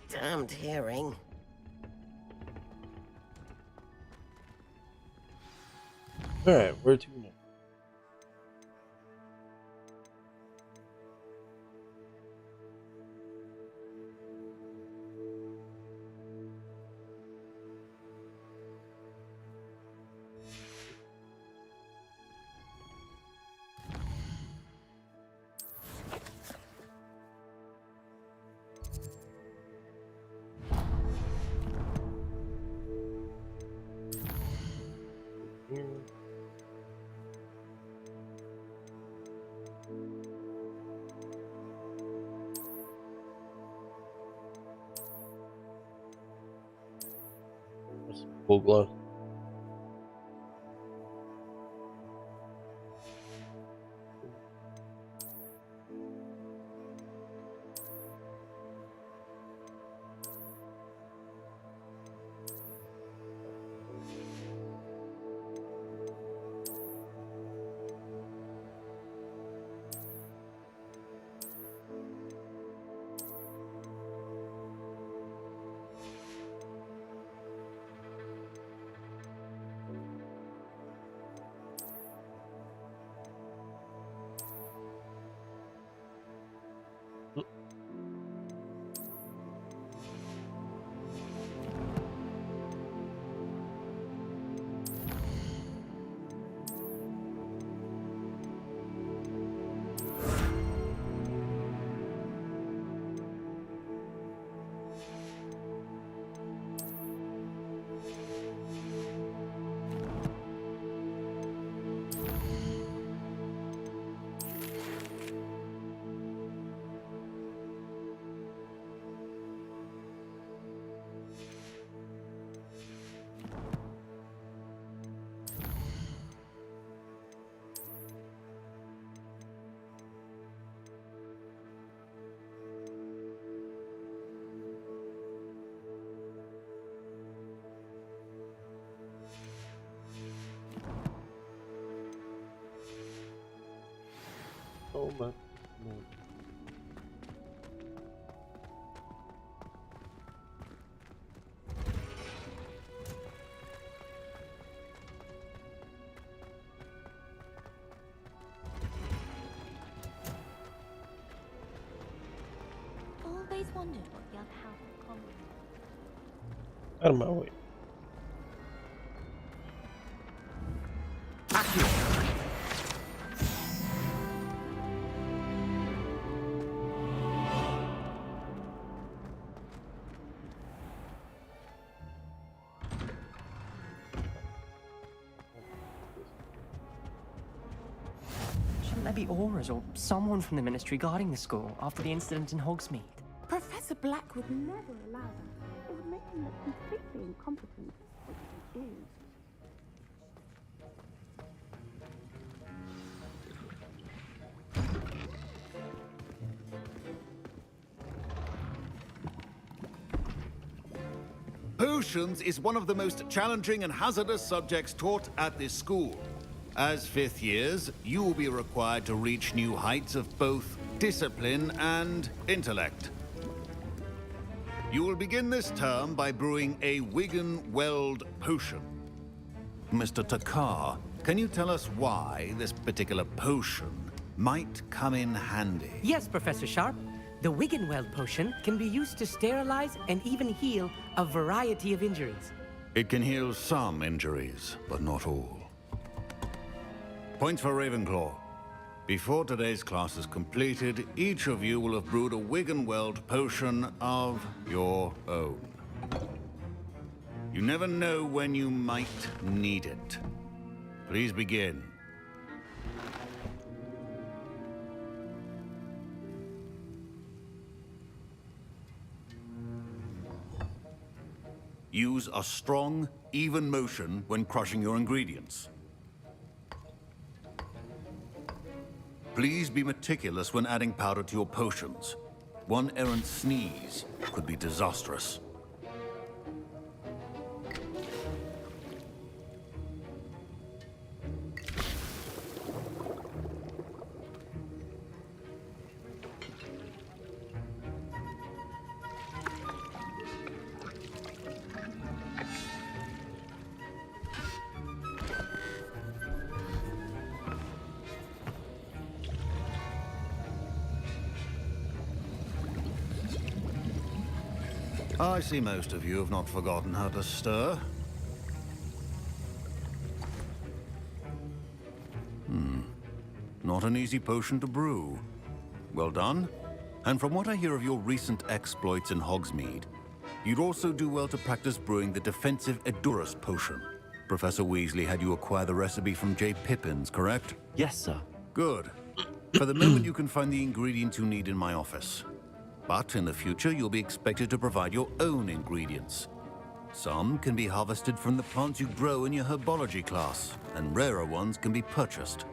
damned hearing. Alright, where to now? Full glow. Oh my. Always wondered what the other half of common. Out of my way. Shouldn't there be auras or someone from the Ministry guarding the school after the incident in Hogsmeade? Professor Black would never allow that. It would make him look completely incompetent or confused. Potions is one of the most challenging and hazardous subjects taught at this school. As fifth years, you will be required to reach new heights of both discipline and intellect. You will begin this term by brewing a Wigan Weld potion. Mr. Takar, can you tell us why this particular potion might come in handy? Yes, Professor Sharp. The Wiggenweld potion can be used to sterilize and even heal a variety of injuries. It can heal some injuries, but not all. Points for Ravenclaw. Before today's class is completed, each of you will have brewed a Wiggenweld potion of your own. You never know when you might need it. Please begin. Use a strong, even motion when crushing your ingredients. Please be meticulous when adding powder to your potions. One errant sneeze could be disastrous. I see most of you have not forgotten how to stir. Not an easy potion to brew. Well done. And from what I hear of your recent exploits in Hogsmeade, you'd also do well to practice brewing the defensive Edurus potion. Professor Weasley had you acquire the recipe from J. Pippins, correct? Yes, sir. Good. For the moment, you can find the ingredients you need in my office. But in the future, you'll be expected to provide your own ingredients. Some can be harvested from the plants you grow in your herbology class, and rarer ones can be purchased.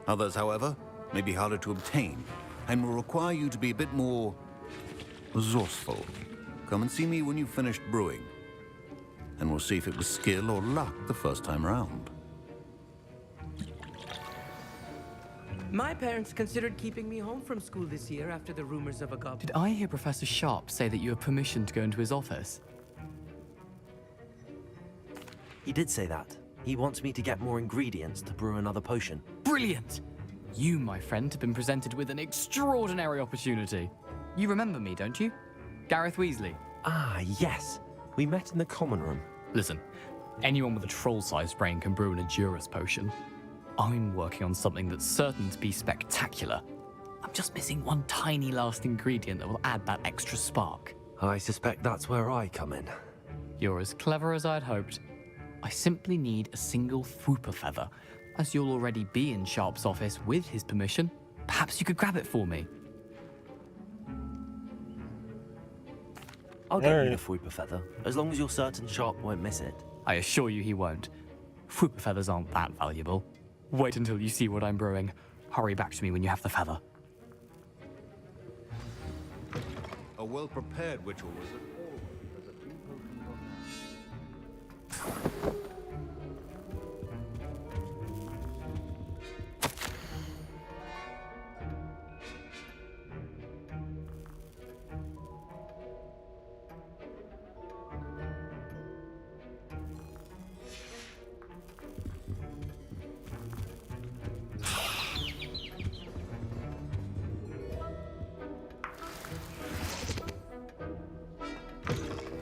Others, however, may be harder to obtain, and will require you to be a bit more resourceful. Come and see me when you've finished brewing, and we'll see if it was skill or luck the first time round. My parents considered keeping me home from school this year after the rumors of a goblin. Did I hear Professor Sharp say that you have permission to go into his office? He did say that. He wants me to get more ingredients to brew another potion. Brilliant! You, my friend, have been presented with an extraordinary opportunity. You remember me, don't you? Gareth Weasley. Ah, yes. We met in the common room. Listen, anyone with a troll-sized brain can brew an Edurus potion. I'm working on something that's certain to be spectacular. I'm just missing one tiny last ingredient that will add that extra spark. I suspect that's where I come in. You're as clever as I'd hoped. I simply need a single Fwooper feather. As you'll already be in Sharp's office with his permission, perhaps you could grab it for me. I'll get you the Fwooper feather, as long as you're certain Sharp won't miss it. I assure you he won't. Fwooper feathers aren't that valuable. Wait until you see what I'm brewing. Hurry back to me when you have the feather. A well-prepared witch or wizard always has a few potions on hand.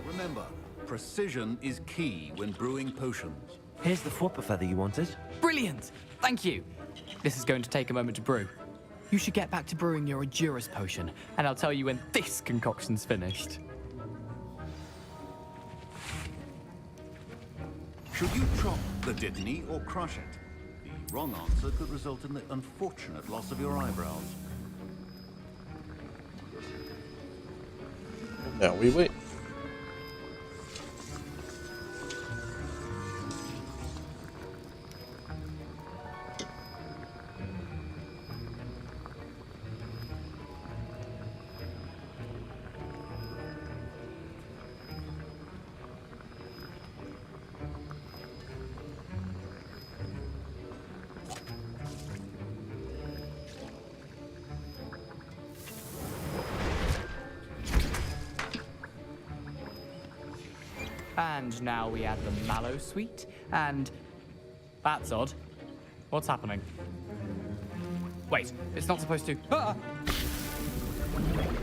Remember, precision is key when brewing potions. Here's the Fwooper feather you wanted. Brilliant! Thank you! This is going to take a moment to brew. You should get back to brewing your Edurus potion, and I'll tell you when this concoction's finished. Should you chop the Dittany or crush it? The wrong answer could result in the unfortunate loss of your eyebrows. Now we wait. And now we add the mallow sweet, and... That's odd. What's happening? Wait, it's not supposed to... Ah!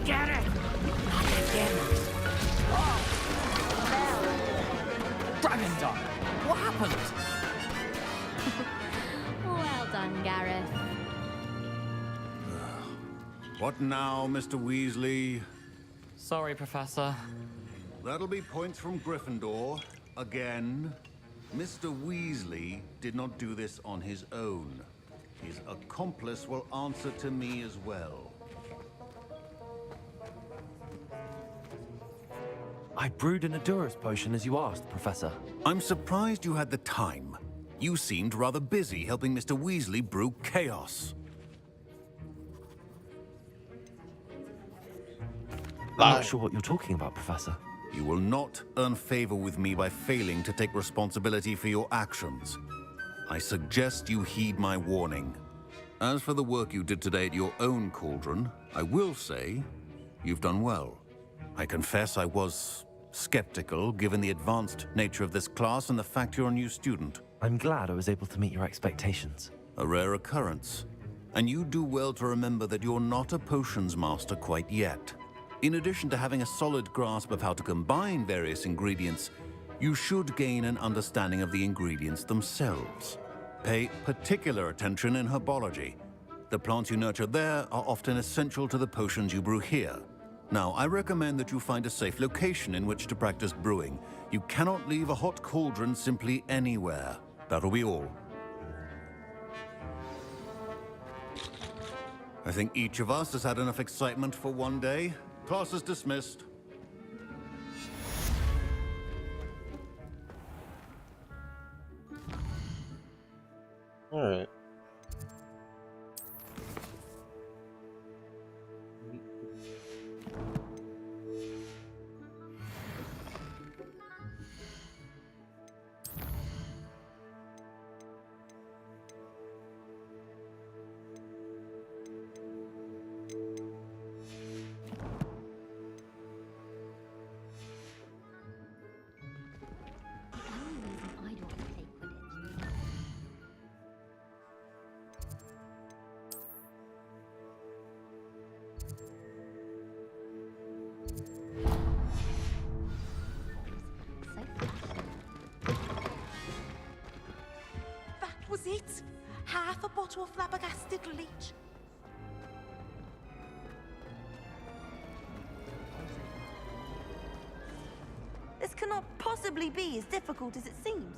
Get it! Dragon Dog! What happened? Well done, Gareth. What now, Mr. Weasley? Sorry, Professor. That'll be points from Gryffindor. Again. Mr. Weasley did not do this on his own. His accomplice will answer to me as well. I brewed an Adurus potion as you asked, Professor. I'm surprised you had the time. You seemed rather busy helping Mr. Weasley brew chaos. I'm not sure what you're talking about, Professor. You will not earn favor with me by failing to take responsibility for your actions. I suggest you heed my warning. As for the work you did today at your own cauldron, I will say you've done well. I confess I was skeptical, given the advanced nature of this class and the fact you're a new student. I'm glad I was able to meet your expectations. A rare occurrence. And you do well to remember that you're not a potions master quite yet. In addition to having a solid grasp of how to combine various ingredients, you should gain an understanding of the ingredients themselves. Pay particular attention in herbology. The plants you nurture there are often essential to the potions you brew here. Now, I recommend that you find a safe location in which to practice brewing. You cannot leave a hot cauldron simply anywhere. That'll be all. I think each of us has had enough excitement for one day. Class is dismissed. All right. That was it? Half a bottle of flabbergasted leech? This cannot possibly be as difficult as it seems.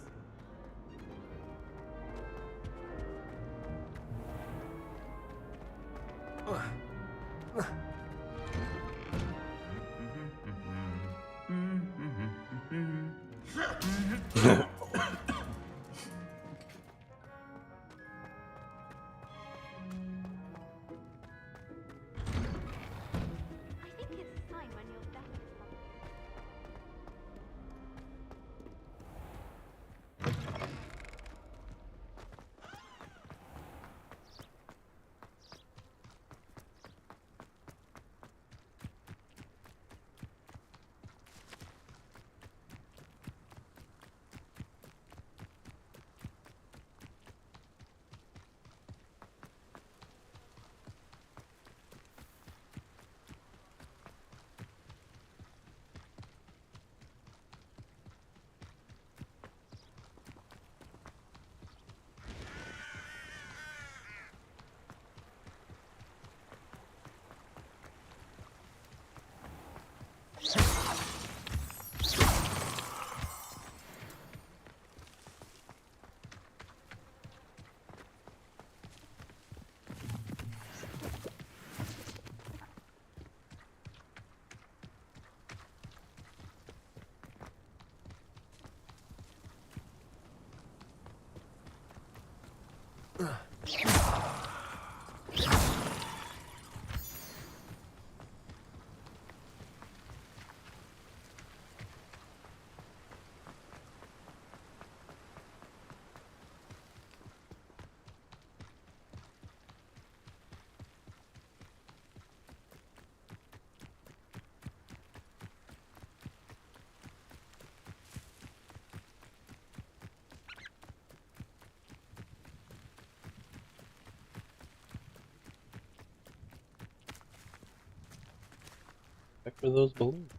for those balloons.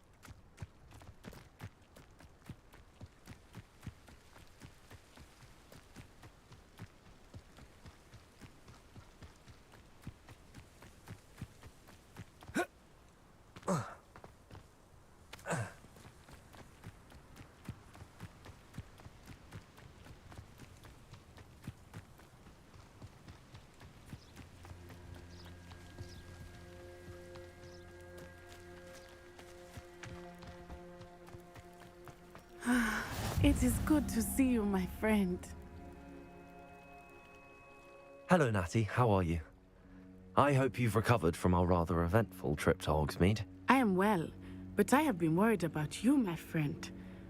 It is good to see you, my friend. Hello, Natty. How are you? I hope you've recovered from our rather eventful trip to Hogsmeade. I am well, but I have been worried about you, my friend.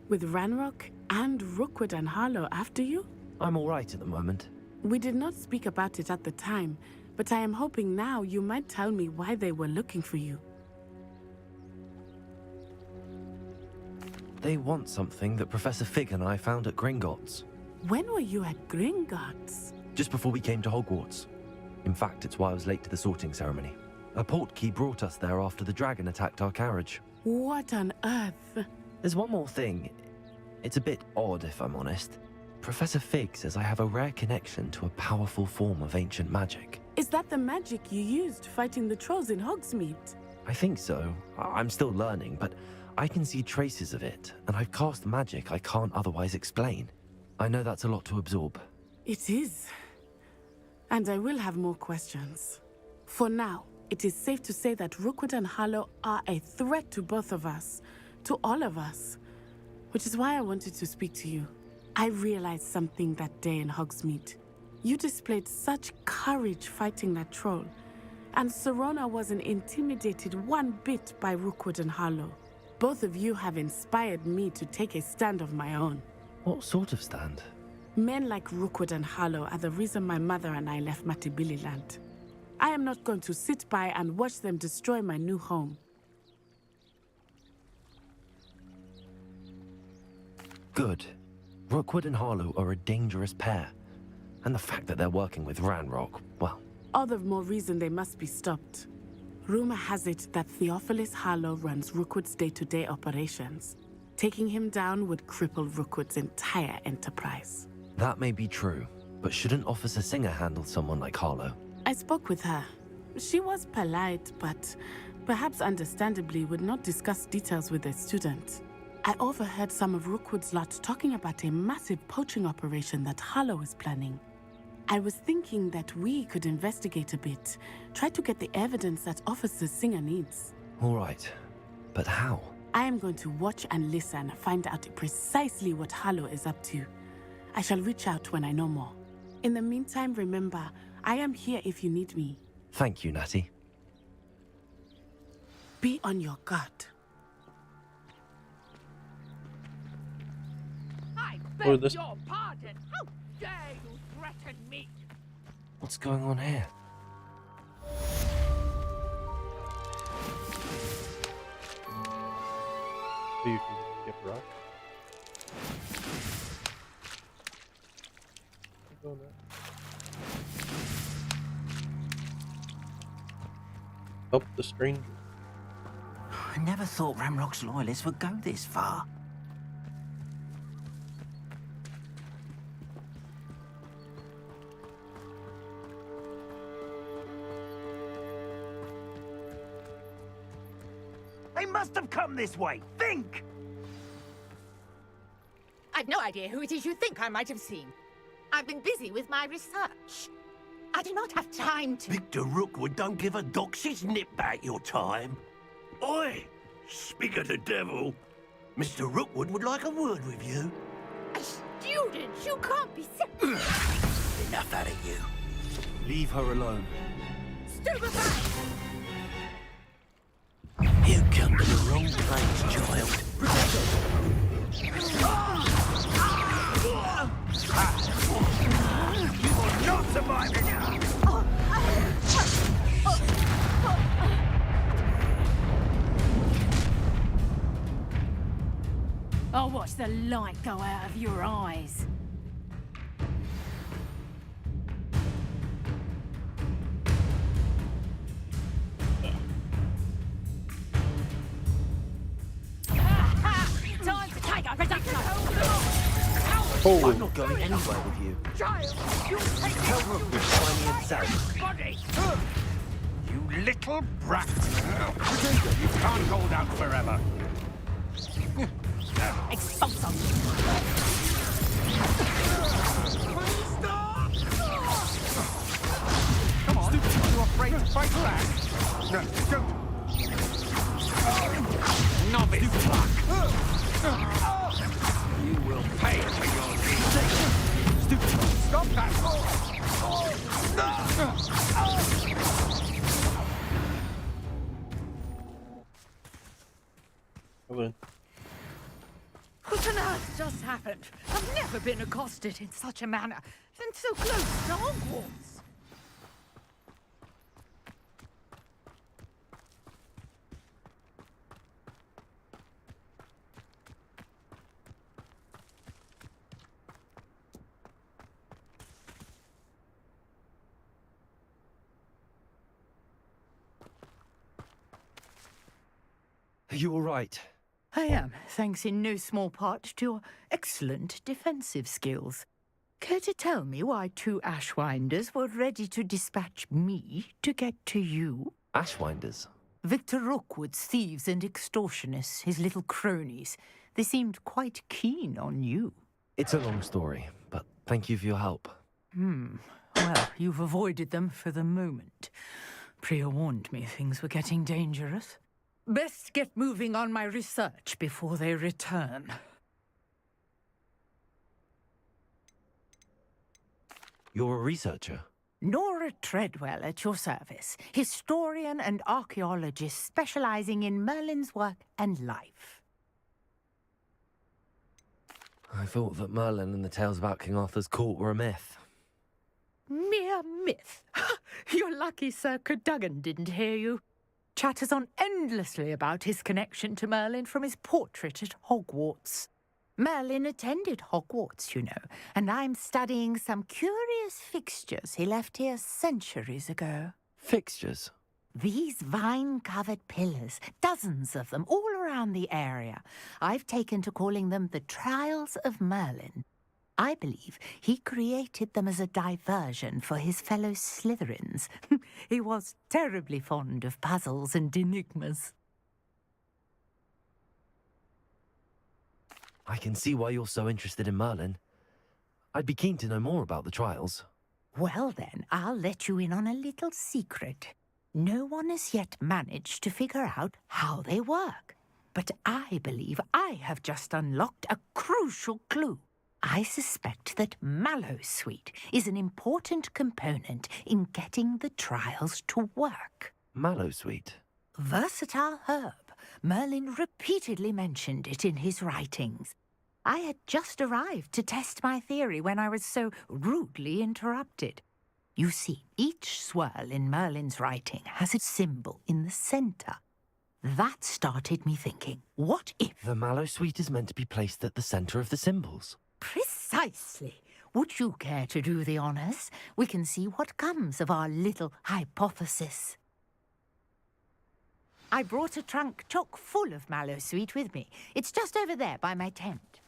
With Ranrock and Rookwood and Harlow after you? I'm all right at the moment. We did not speak about it at the time, but I am hoping now you might tell me why they were looking for you. They want something that Professor Fig and I found at Gringotts. When were you at Gringotts? Just before we came to Hogwarts. In fact, it's why I was late to the sorting ceremony. A portkey brought us there after the dragon attacked our carriage. What on earth? There's one more thing. It's a bit odd, if I'm honest. Professor Fig says I have a rare connection to a powerful form of ancient magic. Is that the magic you used fighting the trolls in Hogsmeade? I think so. I'm still learning, but I can see traces of it, and I've cast magic I can't otherwise explain. I know that's a lot to absorb. It is. And I will have more questions. For now, it is safe to say that Rookwood and Harlow are a threat to both of us, to all of us. Which is why I wanted to speak to you. I realized something that day in Hogsmeade. You displayed such courage fighting that troll, and Serona wasn't intimidated one bit by Rookwood and Harlow. Both of you have inspired me to take a stand of my own. What sort of stand? Men like Rookwood and Harlow are the reason my mother and I left Matibili land. I am not going to sit by and watch them destroy my new home. Good. Rookwood and Harlow are a dangerous pair. And the fact that they're working with Ranrock, well... All the more reason they must be stopped. Rumor has it that Theophilus Harlow runs Rookwood's day-to-day operations. Taking him down would cripple Rookwood's entire enterprise. That may be true, but shouldn't Officer Singer handle someone like Harlow? I spoke with her. She was polite, but perhaps understandably would not discuss details with a student. I overheard some of Rookwood's lot talking about a massive poaching operation that Harlow is planning. I was thinking that we could investigate a bit, try to get the evidence that Officer Singer needs. All right, but how? I am going to watch and listen, find out precisely what Harlow is up to. I shall reach out when I know more. In the meantime, remember, I am here if you need me. Thank you, Natty. Be on your guard. I Or beg this- your pardon. How dare you threaten me? What's going on here? So you can skip rock. Go now. Help the stranger. I never thought Ramrock's loyalists would go this far. They must have come this way. Think! I've no idea who it is you think I might have seen. I've been busy with my research. I do not have time to... Victor Rookwood don't give a doxy's nip back your time. Oi! Speak of the devil. Mr. Rookwood would like a word with you. A student? You can't be... Enough out of you. Leave her alone. Stupefy! You come to the wrong place, child. You will not survive in here! I'll watch the light go out of your eyes. Oh. I'm not going anywhere with you. Child, you take Tell Rookwood to find me himself. body. You little brat! You can't hold out forever. Expulse them. Come on, you afraid to fight back? No, don't. Novice luck. You will pay for your deeds. Stop that! What on earth just happened? I've never been accosted in such a manner, and so close to Hogwarts. Are you all right? I am, thanks in no small part to your excellent defensive skills. Care to tell me why two Ashwinders were ready to dispatch me to get to you? Ashwinders? Victor Rookwood's thieves and extortionists, his little cronies. They seemed quite keen on you. It's a long story, but thank you for your help. Well, you've avoided them for the moment. Priya warned me things were getting dangerous. Best get moving on my research before they return. You're a researcher? Nora Treadwell at your service, historian and archaeologist specializing in Merlin's work and life. I thought that Merlin and the tales about King Arthur's court were a myth. Mere myth. You're lucky Sir Cadogan didn't hear you. Chatters on endlessly about his connection to Merlin from his portrait at Hogwarts. Merlin attended Hogwarts, you know, and I'm studying some curious fixtures he left here centuries ago. Fixtures? These vine-covered pillars, dozens of them, all around the area. I've taken to calling them the Trials of Merlin. I believe he created them as a diversion for his fellow Slytherins. He was terribly fond of puzzles and enigmas. I can see why you're so interested in Merlin. I'd be keen to know more about the trials. Well then, I'll let you in on a little secret. No one has yet managed to figure out how they work. But I believe I have just unlocked a crucial clue. I suspect that Mallowsweet is an important component in getting the trials to work. Mallowsweet? Versatile herb. Merlin repeatedly mentioned it in his writings. I had just arrived to test my theory when I was so rudely interrupted. You see, each swirl in Merlin's writing has a symbol in the centre. That started me thinking, what if... The Mallowsweet is meant to be placed at the centre of the symbols. Precisely. Would you care to do the honours? We can see what comes of our little hypothesis. I brought a trunk chock full of Mallowsweet with me. It's just over there by my tent.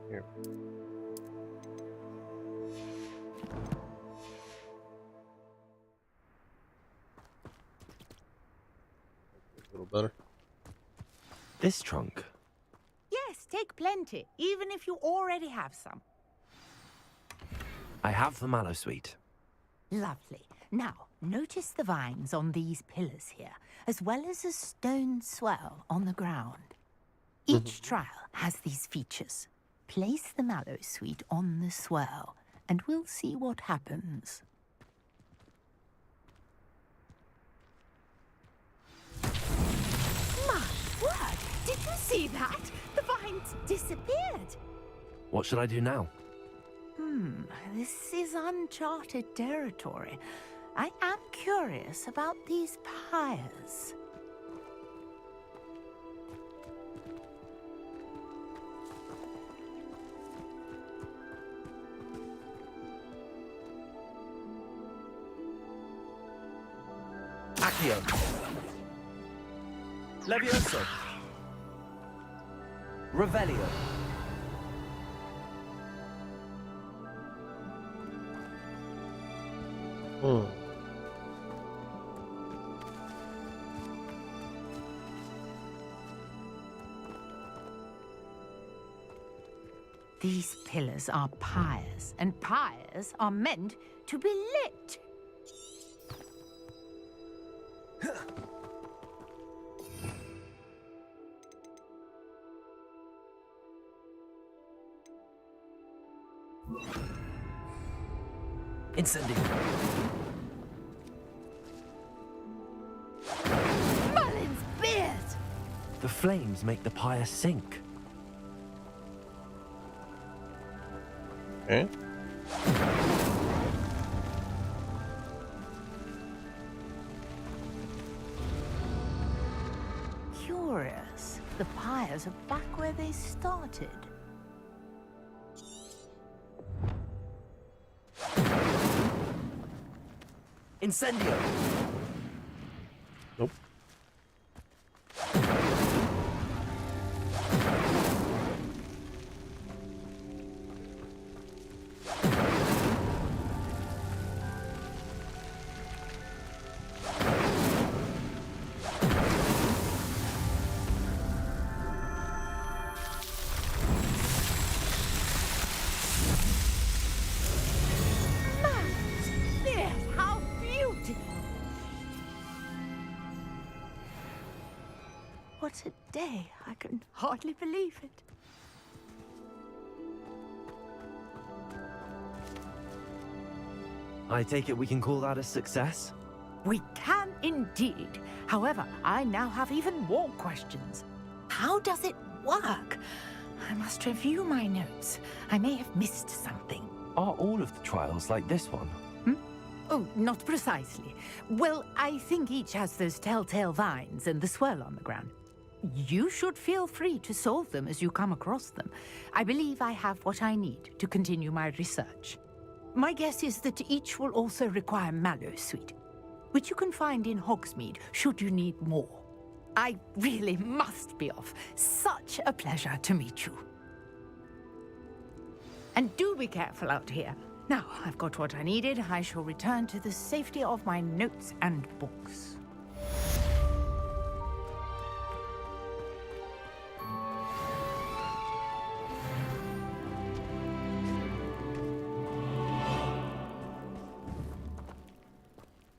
Here. A little better. This trunk? Yes, take plenty, even if you already have some. I have the Mallowsweet. Lovely. Now, notice the vines on these pillars here, as well as a stone swell on the ground. Each trial has these features. Place the Mallowsweet on the swirl, and we'll see what happens. My word! Did you see that? The vines disappeared. What should I do now? This is uncharted territory. I am curious about these pyres. Accio. Levioso. Revelio. These pillars are pyres, and pyres are meant to be lit. Incendio. Merlin's beard! The flames make the pyre sink. Okay. Curious. The pyres are back where they started. Incendio. Nope. Yes, how beautiful! What a day. I can hardly believe it. I take it we can call that a success? We can indeed. However, I now have even more questions. How does it work? I must review my notes. I may have missed something. Are all of the trials like this one? Oh, not precisely. Well, I think each has those telltale vines and the swirl on the ground. You should feel free to solve them as you come across them. I believe I have what I need to continue my research. My guess is that each will also require mallow sweet, which you can find in Hogsmeade should you need more. I really must be off. Such a pleasure to meet you. And do be careful out here. Now, I've got what I needed. I shall return to the safety of my notes and books.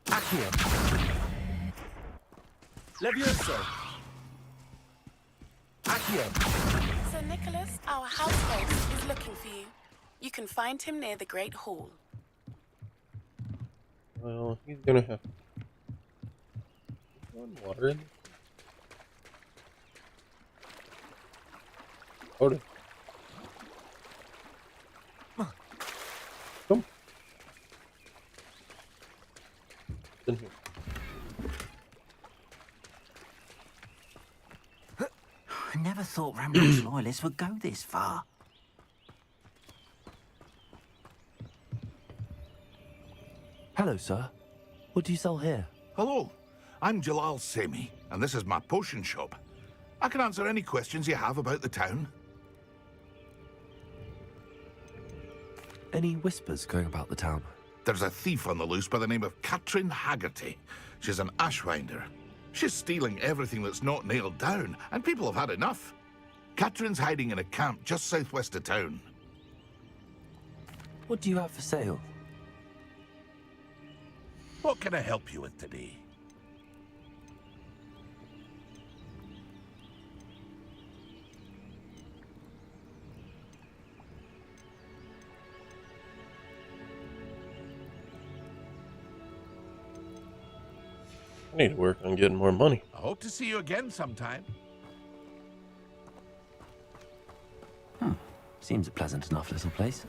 Accio. Levioso. Accio. Sir Nicholas, our house host, is looking for you. You can find him near the Great Hall. Well, he's gonna have water in. Hold it. Come. In here. I never thought Rambling's loyalists would go this far. Hello, sir. What do you sell here? Hello, I'm Jalal Semi, and this is my potion shop. I can answer any questions you have about the town. Any whispers going about the town? There's a thief on the loose by the name of Katrin Haggerty. She's an ashwinder. She's stealing everything that's not nailed down, and people have had enough. Katrin's hiding in a camp just southwest of town. What do you have for sale? What can I help you with today? I need to work on getting more money. I hope to see you again sometime. Seems a pleasant enough little place.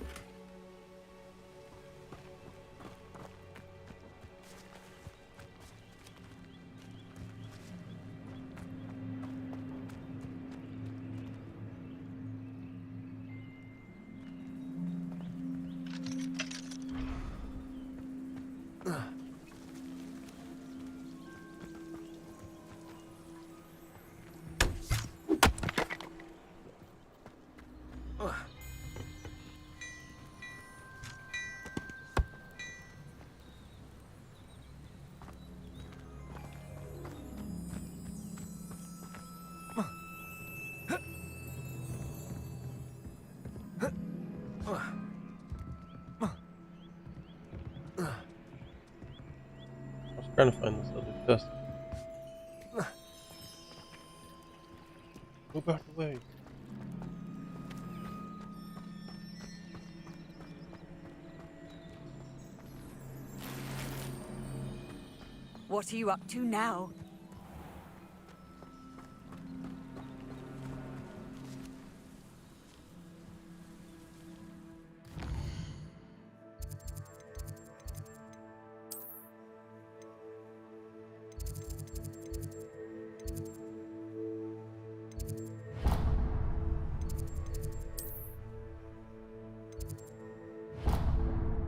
trying to find this other chest. Move out the way. What are you up to now?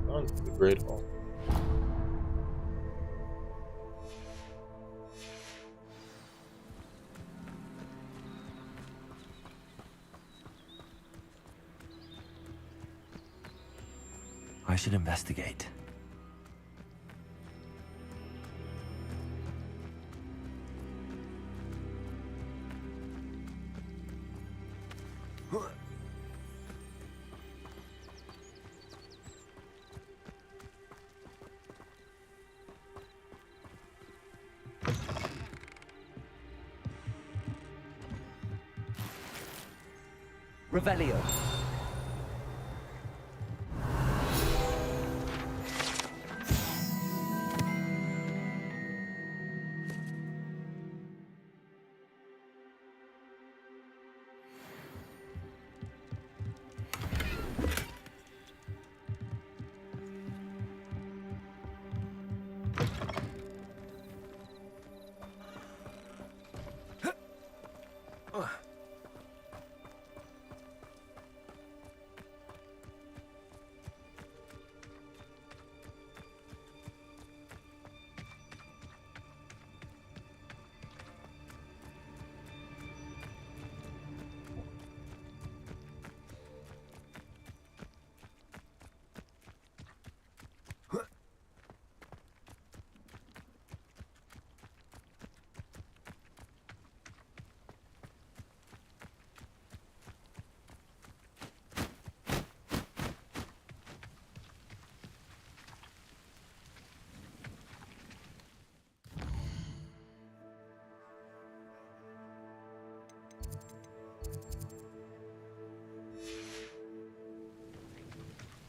On to the Great Hall. I should investigate. Revelio.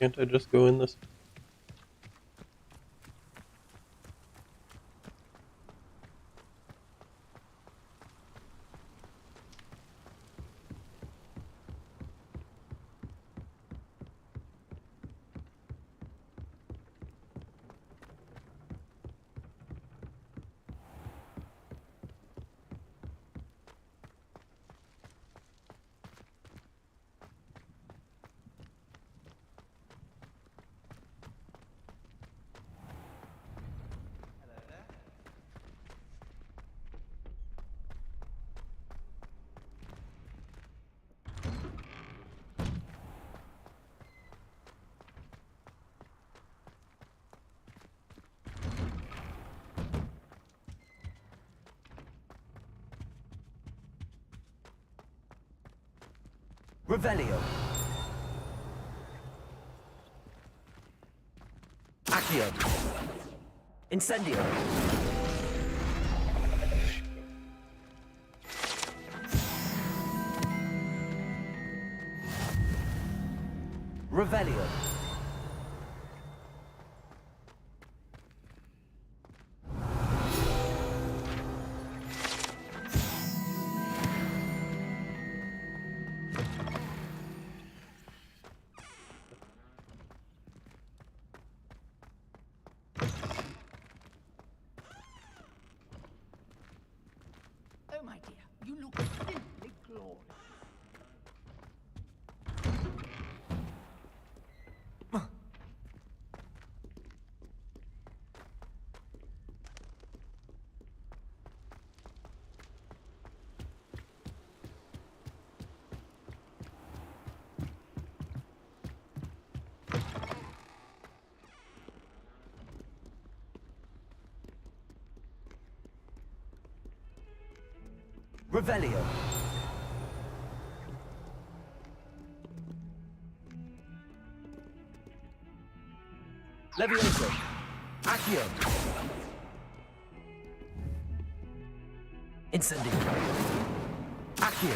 Can't I just go in this? Revelio. Accio. Incendio. Revelio. Oh, my dear, you look simply glorious. Revelio. Levioso. Accio. Incendio. Accio.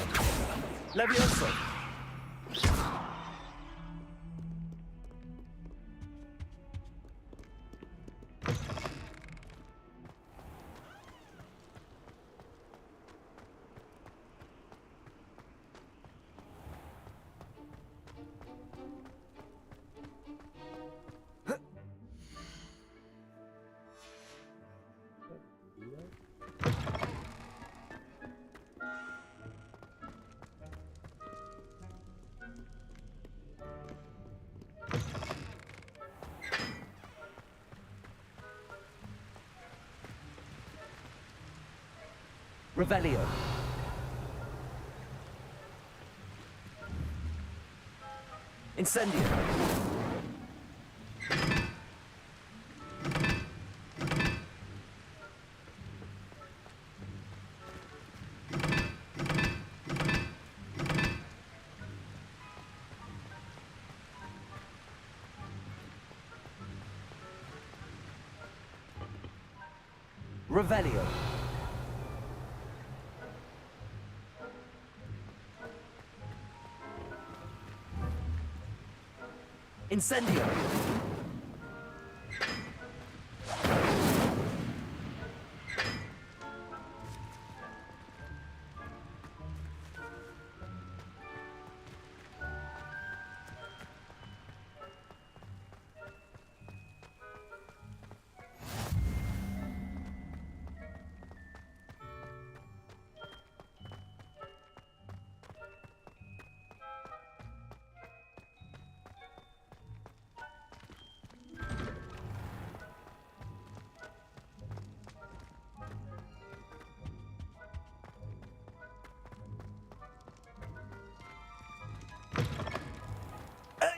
Levioso. Revelio. Incendio. Revelio. Incendio.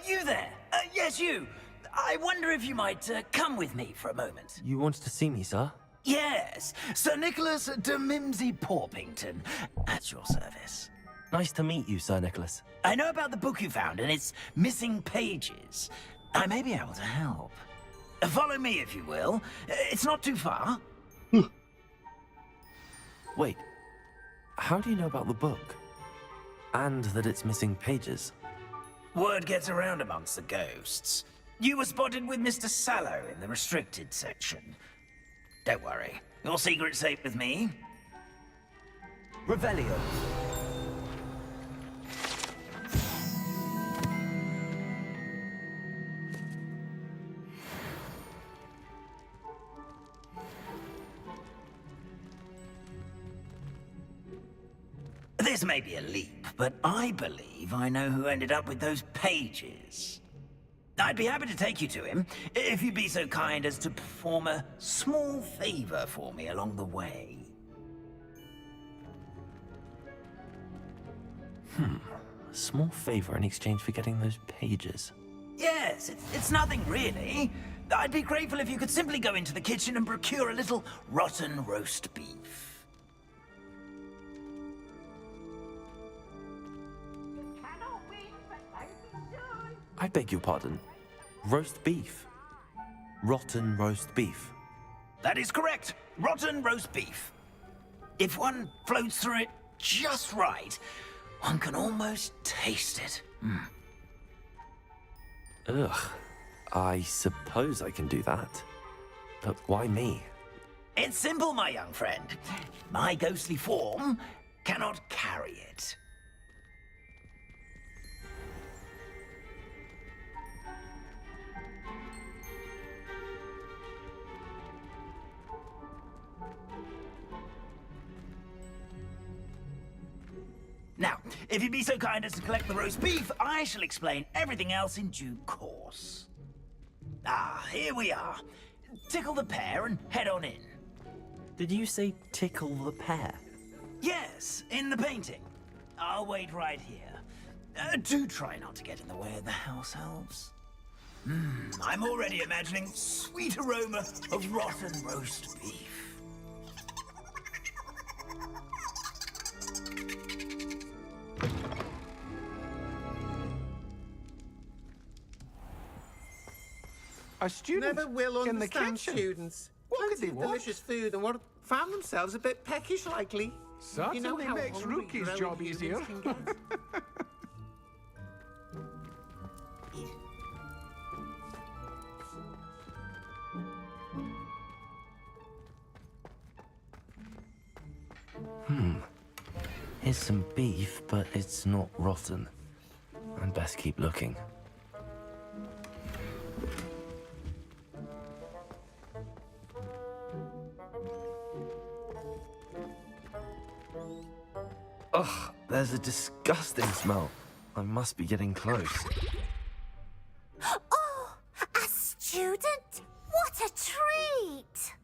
You there? Yes, you. I wonder if you might come with me for a moment. You wanted to see me, sir? Yes, Sir Nicholas de Mimsy Porpington, at your service. Nice to meet you, Sir Nicholas. I know about the book you found and its missing pages. I may be able to help. Follow me, if you will. It's not too far. Wait, how do you know about the book? And that it's missing pages? Word gets around amongst the ghosts. You were spotted with Mr. Sallow in the restricted section. Don't worry, your secret's safe with me. Revelio. This may be a leap, but I believe I know who ended up with those pages. I'd be happy to take you to him, if you'd be so kind as to perform a small favor for me along the way. A small favor in exchange for getting those pages. Yes, it's nothing really. I'd be grateful if you could simply go into the kitchen and procure a little rotten roast beef. I beg your pardon. Roast beef. Rotten roast beef. That is correct. Rotten roast beef. If one floats through it just right, one can almost taste it. Ugh. I suppose I can do that. But why me? It's simple, my young friend. My ghostly form cannot carry it. Now, if you'd be so kind as to collect the roast beef, I shall explain everything else in due course. Ah, here we are. Tickle the pear and head on in. Did you say tickle the pear? Yes, in the painting. I'll wait right here. Do try not to get in the way of the house elves. I'm already imagining sweet aroma of rotten roast beef. Our students never will understand students. What could they want? Delicious food and what found themselves a bit peckish likely. Certainly makes Rookie's job easier. Here's some beef, but it's not rotten. I'd best keep looking. Ugh, there's a disgusting smell. I must be getting close. Oh, a student? What a treat!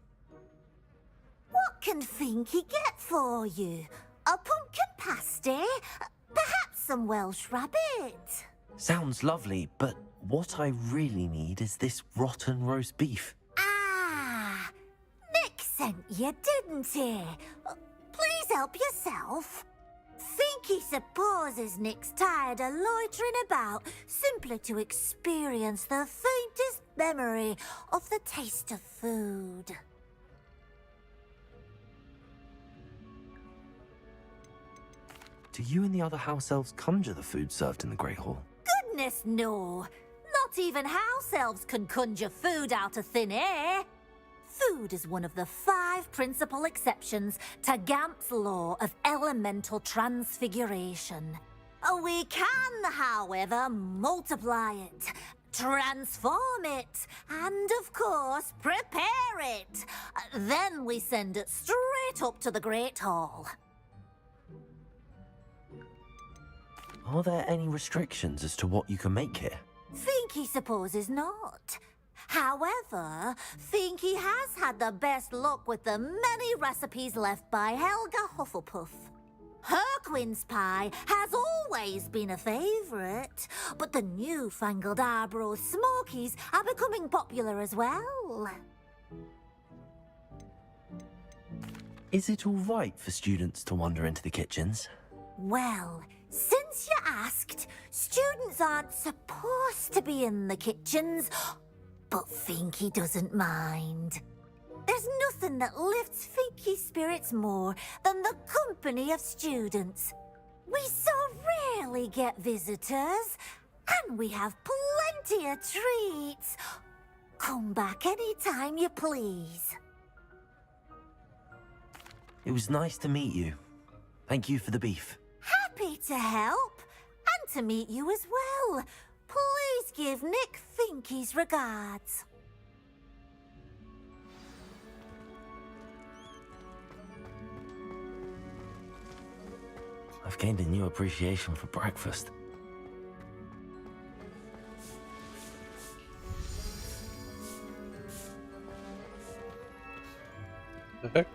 What can Finky get for you? A pumpkin pasty? Perhaps some Welsh rabbit? Sounds lovely, but what I really need is this rotten roast beef. Ah, Nick sent you, didn't he? Please help yourself. Finky supposes Nick's tired of loitering about simply to experience the faintest memory of the taste of food. Do you and the other house elves conjure the food served in the Great Hall? Goodness, no. Not even house elves can conjure food out of thin air. Food is one of the 5 principal exceptions to Gamp's law of elemental transfiguration. We can, however, multiply it, transform it, and, of course, prepare it. Then we send it straight up to the Great Hall. Are there any restrictions as to what you can make here? Finky supposes not. However, Finky has had the best luck with the many recipes left by Helga Hufflepuff. Her quince pie has always been a favourite, but the newfangled Arbroath Smokies are becoming popular as well. Is it all right for students to wander into the kitchens? Well, since you asked, students aren't supposed to be in the kitchens, but Finky doesn't mind. There's nothing that lifts Finky's spirits more than the company of students. We so rarely get visitors, and we have plenty of treats. Come back any time you please. It was nice to meet you. Thank you for the beef. Happy to help, and to meet you as well. Please give Nick Finky's regards. I've gained a new appreciation for breakfast. The heck?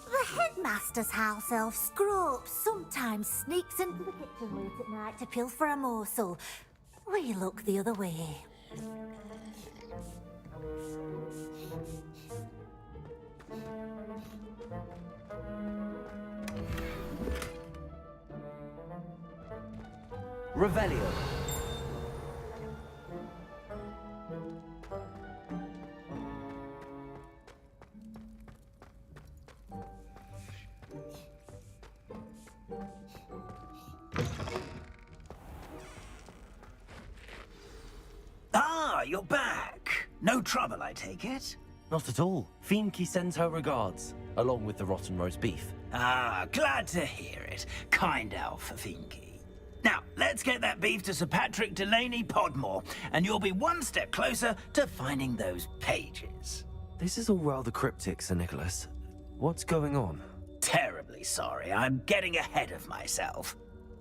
The headmaster's house elf Scrope sometimes sneaks into the kitchen late at night to pilfer a morsel. We look the other way. Revelio. Ah, you're back. No trouble, I take it? Not at all. Finky sends her regards, along with the rotten roast beef. Ah, glad to hear it. Kind elf for Finky. Now, let's get that beef to Sir Patrick Delaney Podmore, and you'll be one step closer to finding those pages. This is all rather cryptic, Sir Nicholas. What's going on? Terribly sorry, I'm getting ahead of myself.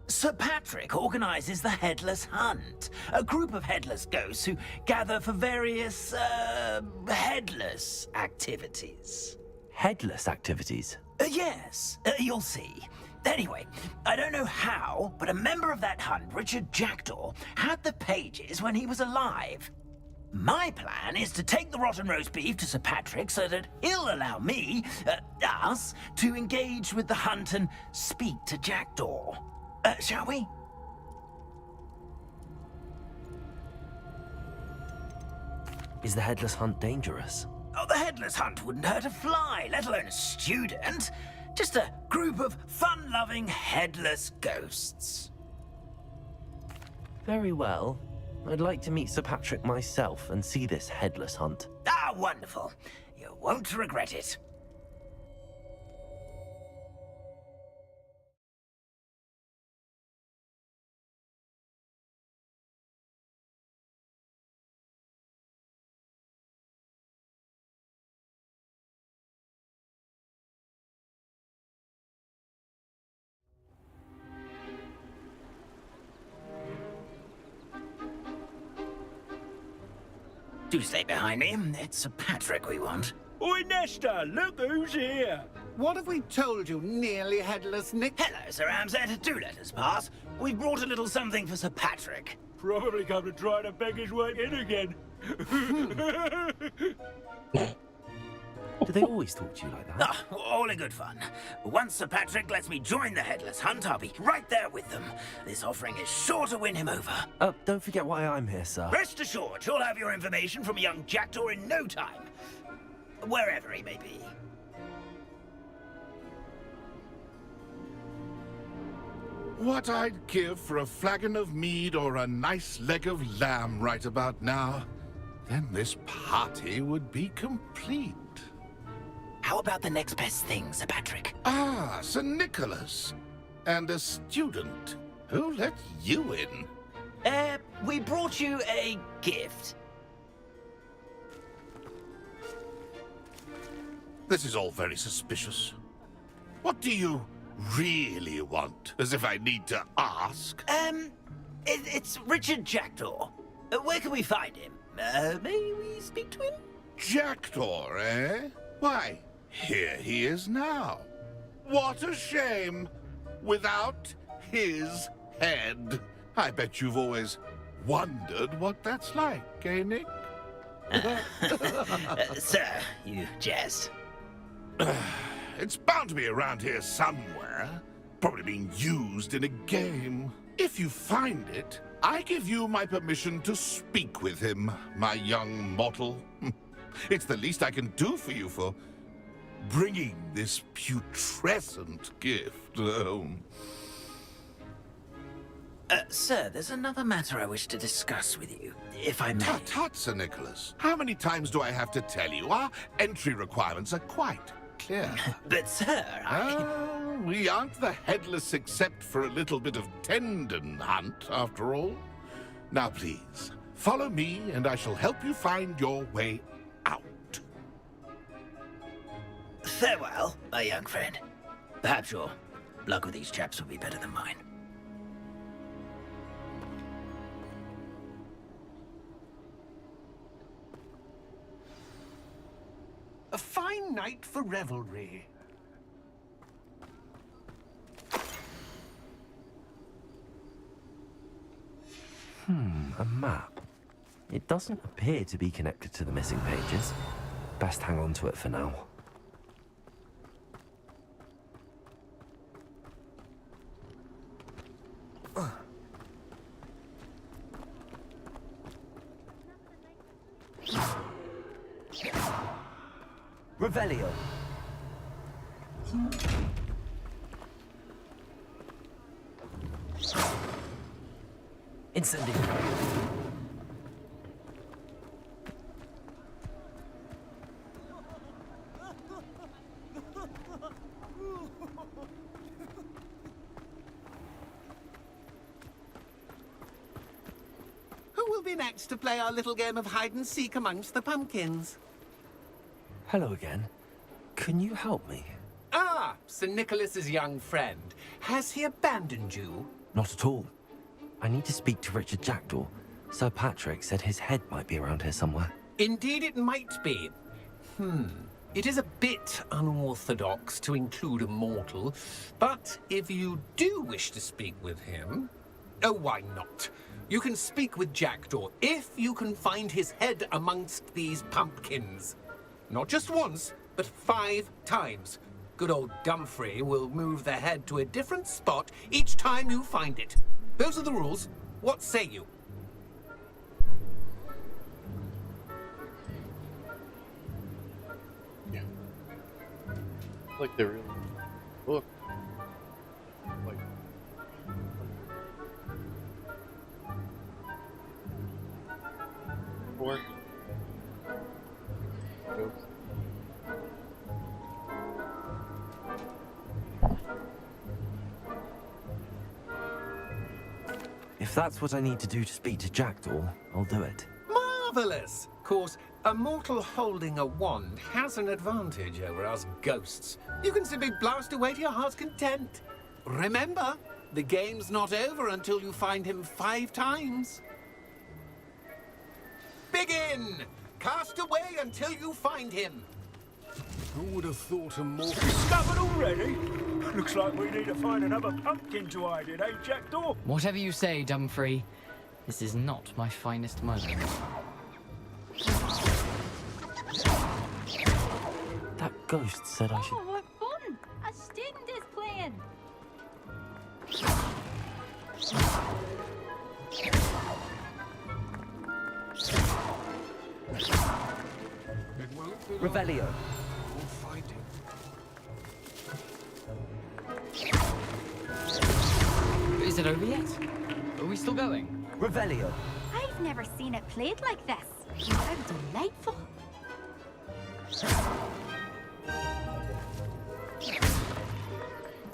Sir Patrick organizes the Headless Hunt, a group of headless ghosts who gather for various, headless activities. Headless activities? Yes, you'll see. Anyway, I don't know how, but a member of that hunt, Richard Jackdaw, had the pages when he was alive. My plan is to take the rotten roast beef to Sir Patrick so that he'll allow me, us, to engage with the hunt and speak to Jackdaw. Shall we? Is the headless hunt dangerous? Oh, the headless hunt wouldn't hurt a fly, let alone a student. Just a group of fun-loving headless ghosts. Very well. I'd like to meet Sir Patrick myself and see this headless hunt. Ah, wonderful. You won't regret it. Do stay behind me. It's Sir Patrick we want. Oi, Nesta, look who's here. What have we told you, nearly headless Nick? Hello, Sir Ramsay. Do let us pass. We've brought a little something for Sir Patrick. Probably come to try to beg his way in again. Do they always talk to you like that? Ah, all in good fun. Once Sir Patrick lets me join the headless hunt, I'll be right there with them. This offering is sure to win him over. Don't forget why I'm here, sir. Rest assured, you'll have your information from young Jackdaw in no time. Wherever he may be. What I'd give for a flagon of mead or a nice leg of lamb right about now. Then this party would be complete. How about the next best thing, Sir Patrick? Ah, Sir Nicholas. And a student. Who let you in? We brought you a gift. This is all very suspicious. What do you really want? As if I need to ask. It's Richard Jackdaw. Where can we find him? May we speak to him? Jackdaw, eh? Why, here he is now. What a shame. Without his head. I bet you've always wondered what that's like, eh, Nick? Sir, you jest. It's bound to be around here somewhere. Probably being used in a game. If you find it, I give you my permission to speak with him, my young mortal. It's the least I can do for you for bringing this putrescent gift home. Sir, there's another matter I wish to discuss with you, if I may. Tut, tut, Sir Nicholas. How many times do I have to tell you? Our entry requirements are quite clear. But, sir, we aren't the headless except for a little bit of tendon hunt, after all. Now, please, follow me, and I shall help you find your way out. Farewell, my young friend. Perhaps your luck with these chaps will be better than mine. A fine night for revelry. A map. It doesn't appear to be connected to the missing pages. Best hang on to it for now. Revelio. Incendio. Who will be next to play our little game of hide-and-seek amongst the pumpkins? Hello again. Can you help me? Ah, Sir Nicholas's young friend. Has he abandoned you? Not at all. I need to speak to Richard Jackdaw. Sir Patrick said his head might be around here somewhere. Indeed it might be. It is a bit unorthodox to include a mortal, but if you do wish to speak with him... Oh, why not? You can speak with Jackdaw if you can find his head amongst these pumpkins. Not just once, but 5 times. Good old Dumfrey will move the head to a different spot each time you find it. Those are the rules. What say you? Yeah. Like they really look like or ghosts. If that's what I need to do to speak to Jackdaw, I'll do it. Marvellous! Of course, a mortal holding a wand has an advantage over us ghosts. You can simply blast away to your heart's content. Remember, the game's not over until you find him 5 times. Begin! Cast away until you find him. Who would have thought a more discovered already? Looks like we need to find another pumpkin to hide in, eh, Jackdaw? Whatever you say, Dumfrey. This is not my finest moment. That ghost said I should... Oh, what fun! A student is playing! Revelio. We'll find him. Is it over yet? Are we still going? Revelio. I've never seen it played like this. How delightful.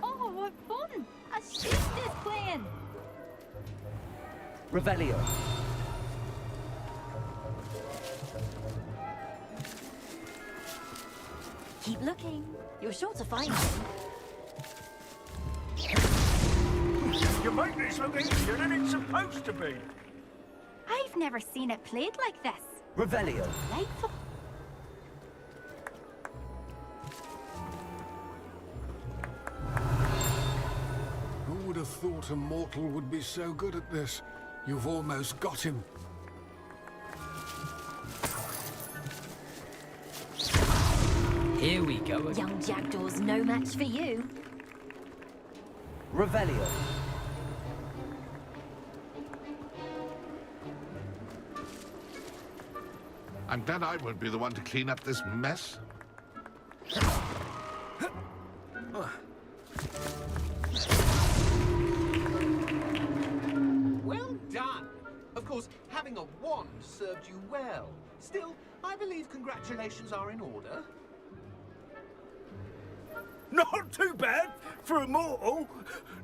Oh, what fun! A student is playing! Revelio. Keep looking. You're sure to find him. You make this look easier than it's supposed to be. I've never seen it played like this. Revelio. Delightful. Who would have thought a mortal would be so good at this? You've almost got him. Here we go again. Young Jackdaw's no match for you. Revelio. I'm glad I won't be the one to clean up this mess. Well done! Of course, having a wand served you well. Still, I believe congratulations are in order. Not too bad for a mortal.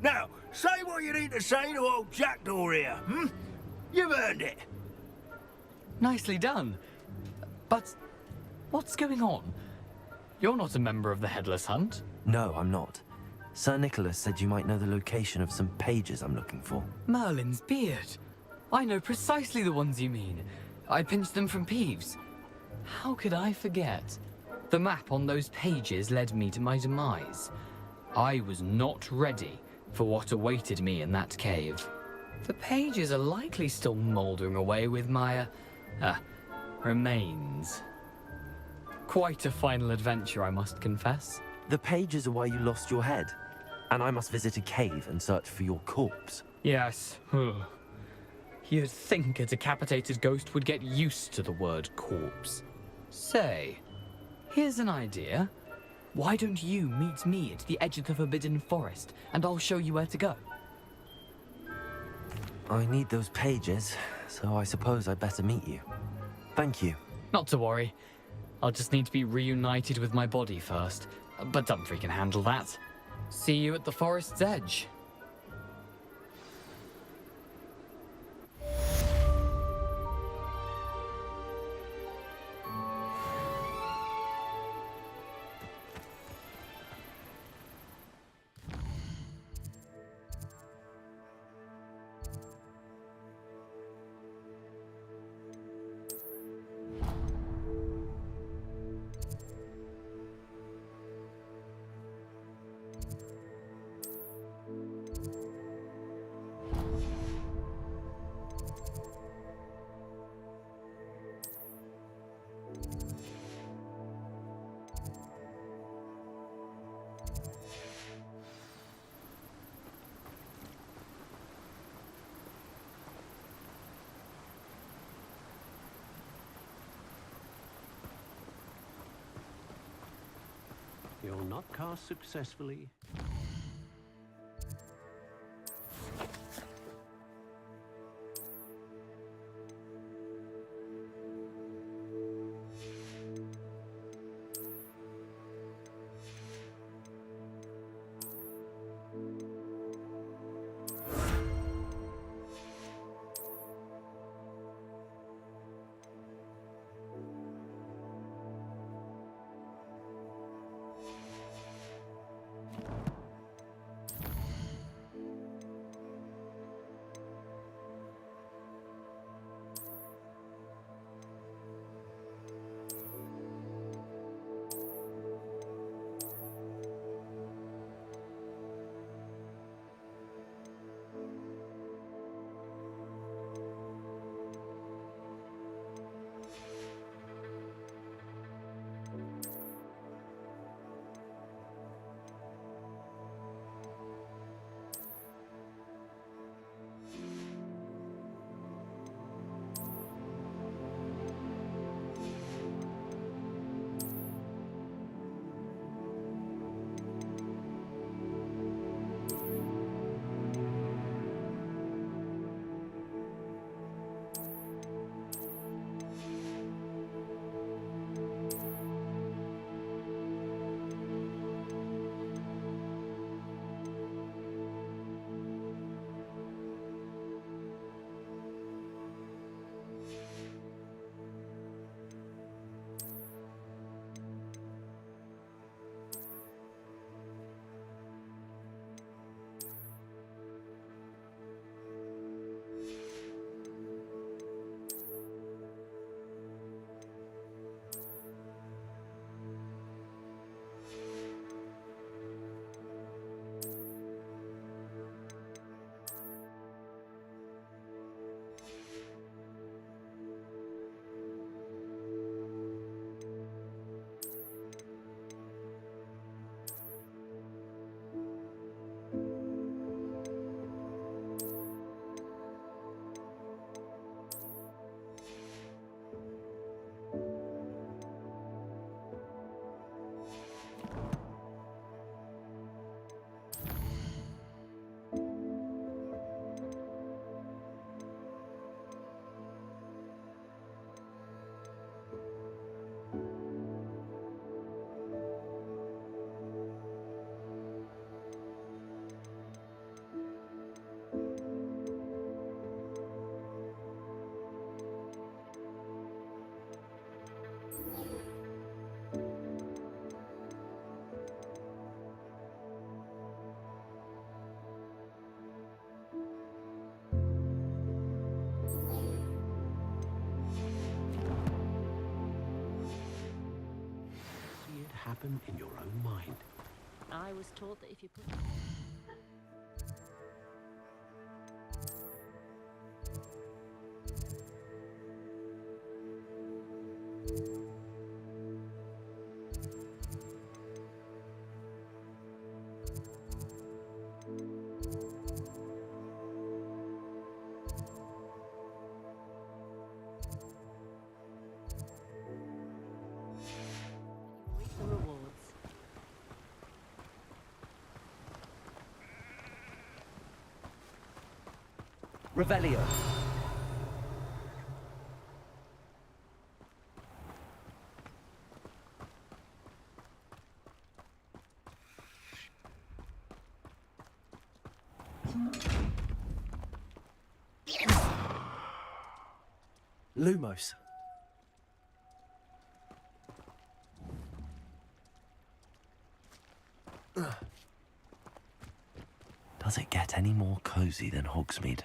Now, say what you need to say to old Jackdaw here, hmm? You've earned it. Nicely done. But what's going on? You're not a member of the Headless Hunt. No, I'm not. Sir Nicholas said you might know the location of some pages I'm looking for. Merlin's beard. I know precisely the ones you mean. I pinched them from Peeves. How could I forget? The map on those pages led me to my demise. I was not ready for what awaited me in that cave. The pages are likely still mouldering away with my, remains. Quite a final adventure, I must confess. The pages are why you lost your head, and I must visit a cave and search for your corpse. Yes. You'd think a decapitated ghost would get used to the word corpse. Say, here's an idea. Why don't you meet me at the edge of the Forbidden Forest, and I'll show you where to go? I need those pages, so I suppose I'd better meet you. Thank you. Not to worry. I'll just need to be reunited with my body first. But Dumfrey can handle that. See you at the forest's edge. spell not cast successfully. Happen in your own mind. I was taught that if you put... the rewards. Revelio. Lumos. Does it get any more cozy than Hogsmeade?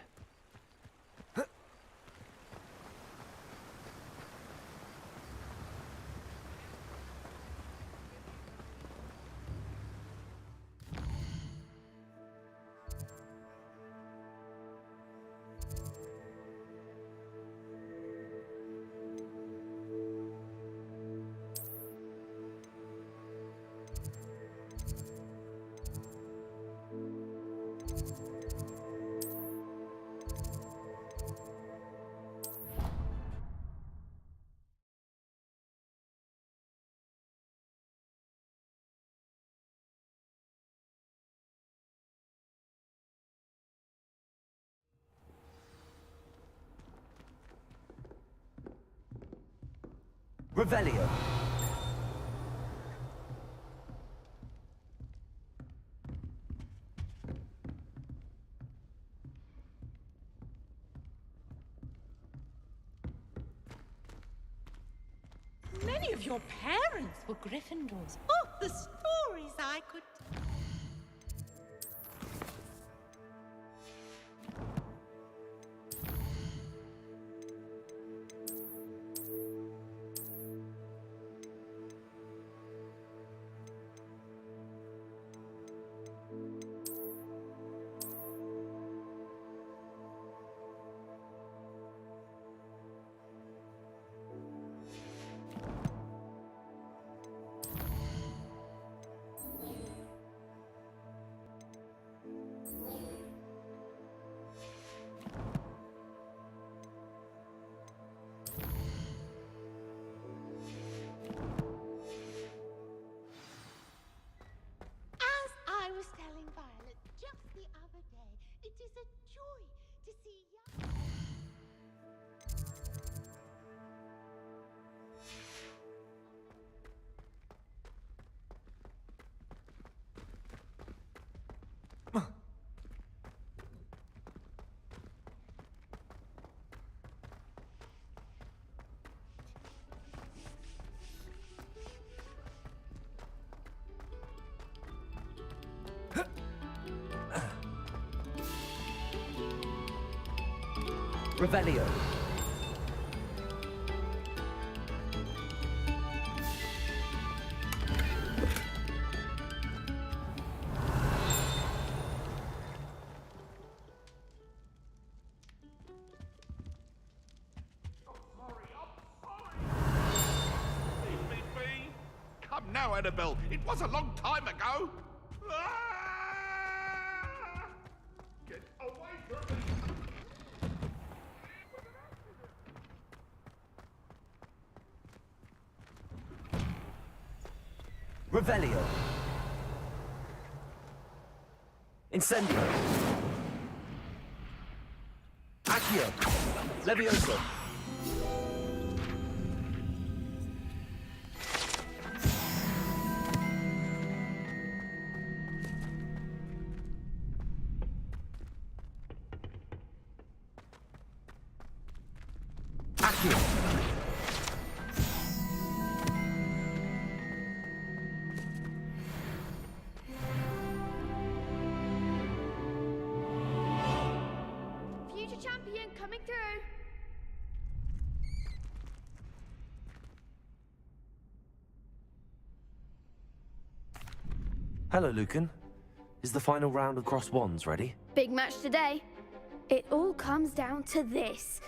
Revelio. Many of your parents were Gryffindors. Oh, the stories I could... I was telling Violet just the other day, it is a joy to see young... Revelio. Come now, Annabelle. It was a long time ago. Get away from me. Revelio. Incendio. Accio. Levioso. Accio. Future champion coming through. Hello, Lucan. Is the final round of Cross Wands ready? Big match today. It all comes down to this.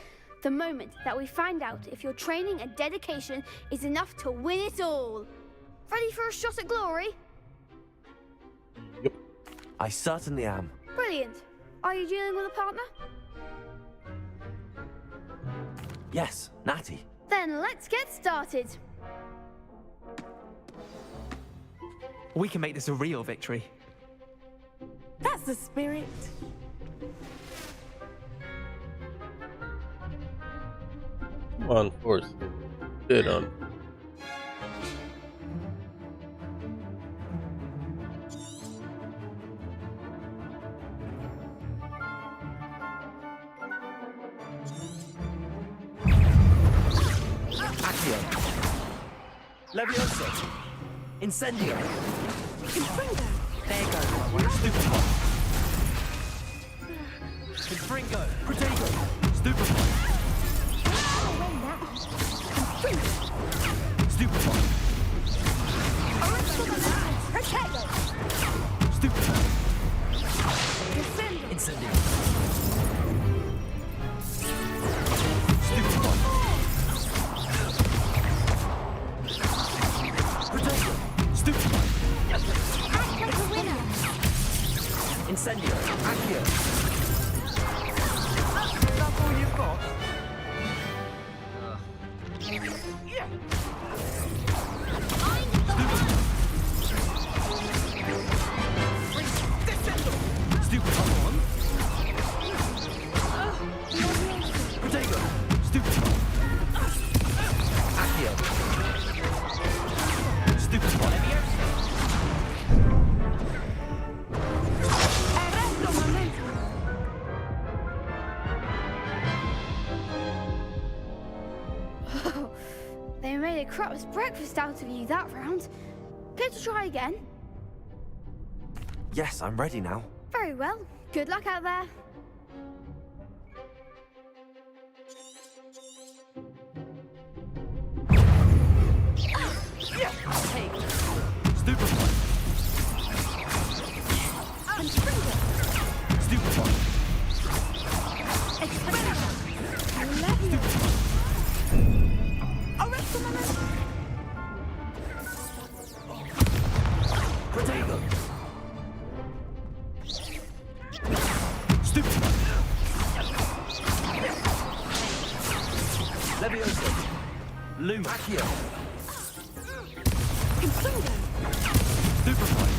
The moment that we find out if your training and dedication is enough to win it all. Ready for a shot at glory? I certainly am. Brilliant. Are you dealing with a partner? Yes, Natty. Then let's get started. We can make this a real victory. That's the spirit. Come on, force. Bid on. Accio. Levioso. Incendio. There goes. Stupefy. Confringo. Protego. Stupefy. Stupefy. Stupefy. Incendio. Stupefy. Protego. Stupefy. Incendio. Accio. That's all you've got? a crap's breakfast out of you that round. Care to try again? Yes, I'm ready now. Very well. Good luck out there. Stupefy! Stupefy! Potato! Stupefy! Levioso! Luma! Accio! Stupefy!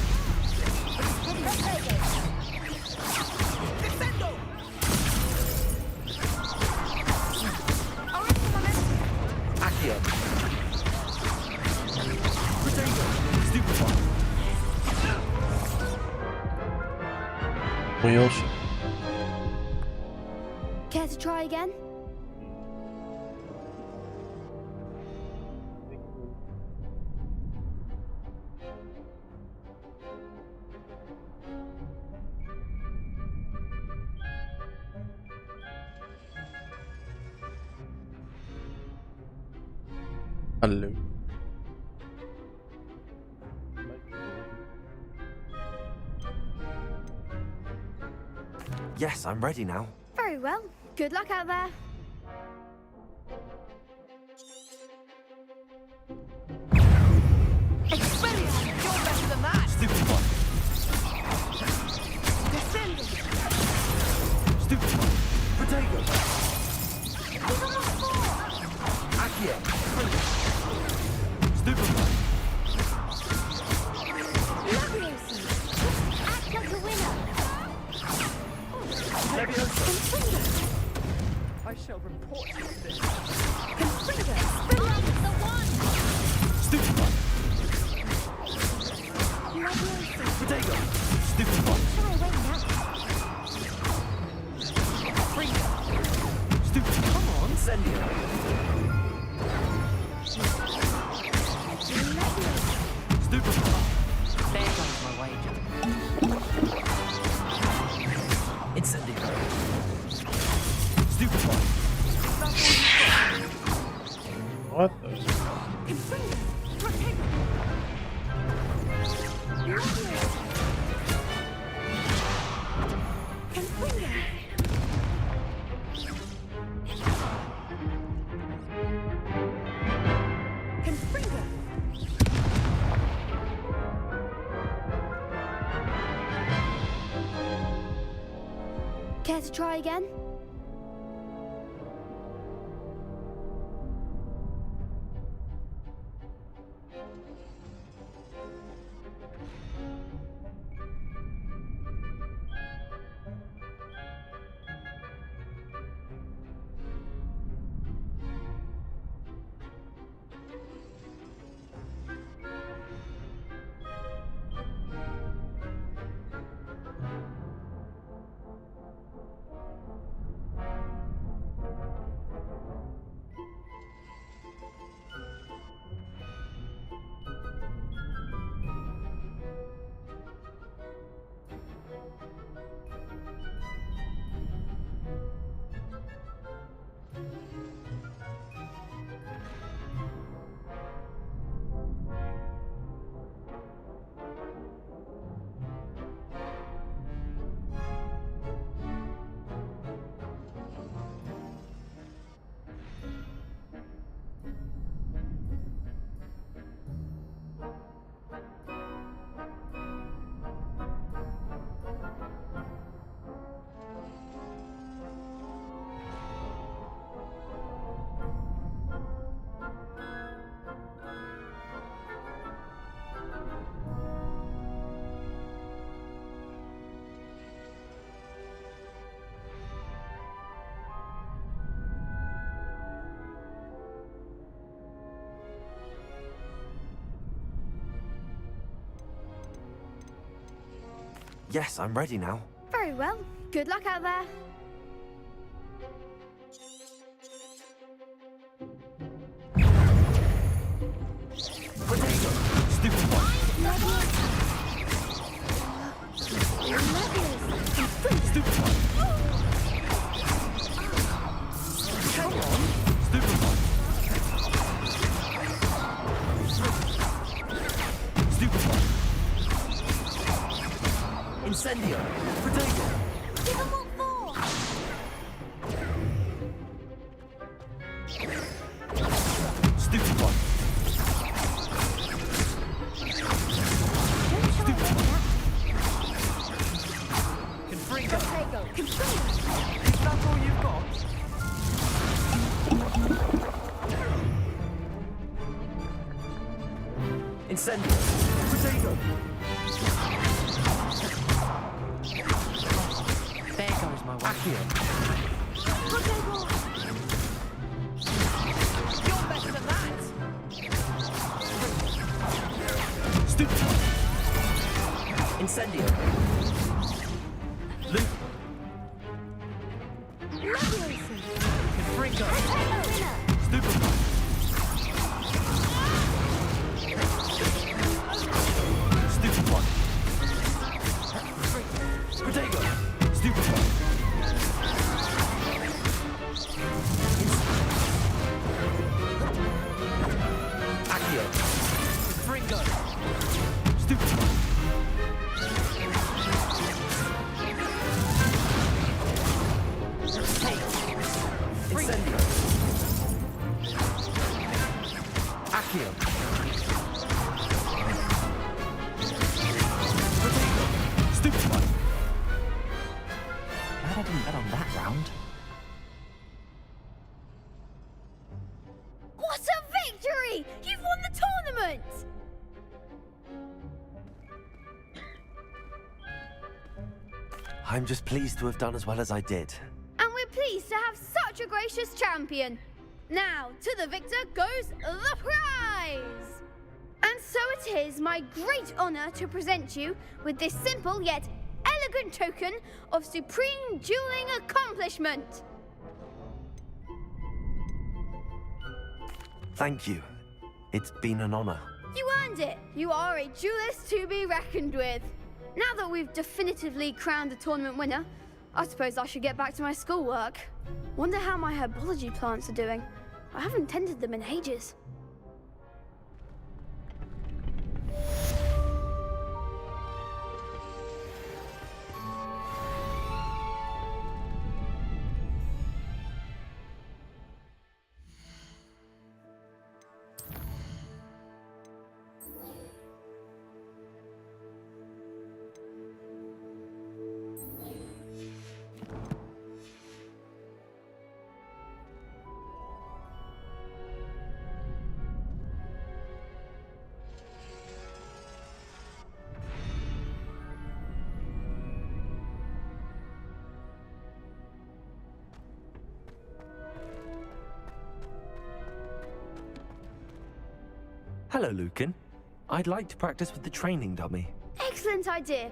Accio! Potato! Stupefy! Wheels. Care to try again? Hello. Yes, I'm ready now. Very well. Good luck out there. Expelliarmus! You're better than that! Stupefy! Descending! Stupefy! Potato! Accio! Stupefy! Levioso! Act like a winner! Levioso! I shall report you for this. Grab the one! Stupefy! Levioso! Potato! Stupefy! Try away now. Stupefy! Come on, Incendio! Stupefy! There goes my wager. Incendio! Stupefy! What the? Care to try again? Yes, I'm ready now. Very well. Good luck out there. Incendio! Protego! Give 'em what for? Stupid one! Confringo! Confringo! Is that all you've got? Incendio! Protego! There goes my one. Accio! You're better than that. Stupid one! Incendio! Luke! Confringo! Stupid one! Stupid one! Protego! Stupid one! Accio! Confringo! Stupid one! Incendio! Accio! Protego! Stupid one! Glad I didn't bet on that round. What a victory! You've won the tournament! I'm just pleased to have done as well as I did. And we're pleased to have such a gracious champion. Now, to the victor goes the prize! And so it is my great honor to present you with this simple yet elegant token of supreme dueling accomplishment. Thank you. It's been an honor. You earned it. You are a duelist to be reckoned with. Now that we've definitively crowned the tournament winner, I suppose I should get back to my schoolwork. Wonder how my herbology plants are doing. I haven't tended them in ages. Hello, Lucan. I'd like to practice with the training dummy. Excellent idea.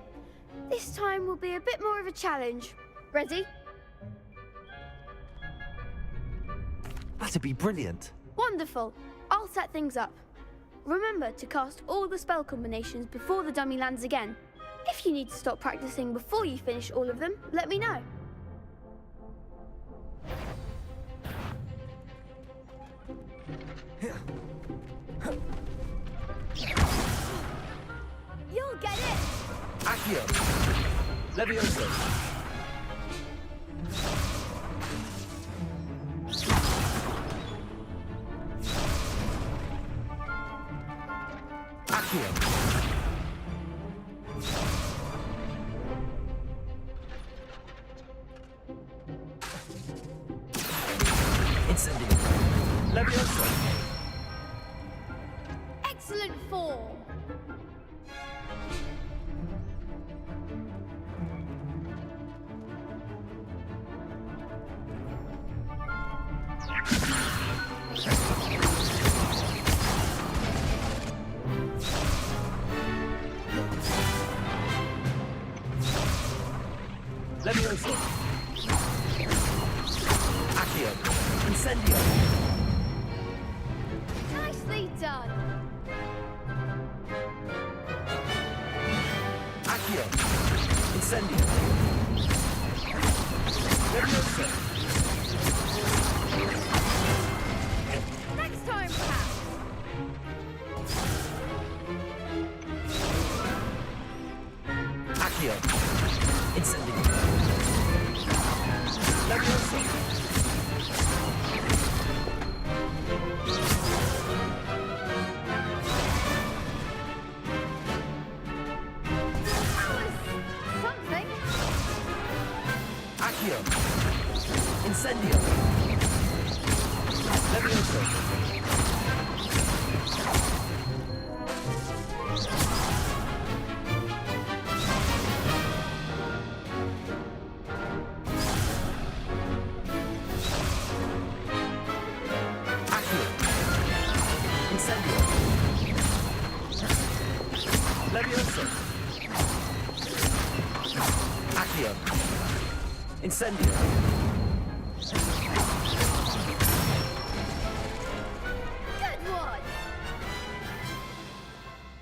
This time will be a bit more of a challenge. Ready? That'd be brilliant. Wonderful. I'll set things up. Remember to cast all the spell combinations before the dummy lands again. If you need to stop practicing before you finish all of them, let me know. You'll get it! Accio! Levioso! Accio! Incendio! Levioso! Excellent form! Levioso! Accio! Incendio! Nicely done! Accio! Incendio! Levioso! Next time, perhaps! Accio! Levioso. Accio. Incendio. Levioso. Accio. Incendio. Good one!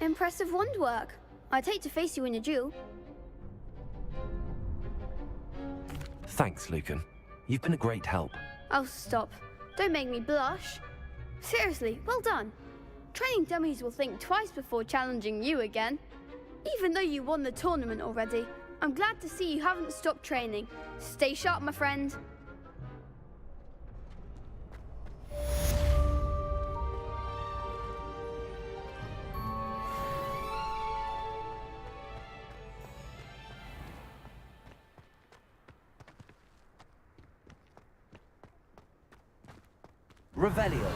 Impressive wand work. I'd hate to face you in a duel. Thanks, Lucan. You've been a great help. Oh, stop. Don't make me blush. Seriously, well done. Training dummies will think twice before challenging you again. Even though you won the tournament already, I'm glad to see you haven't stopped training. Stay sharp, my friend. Revelio.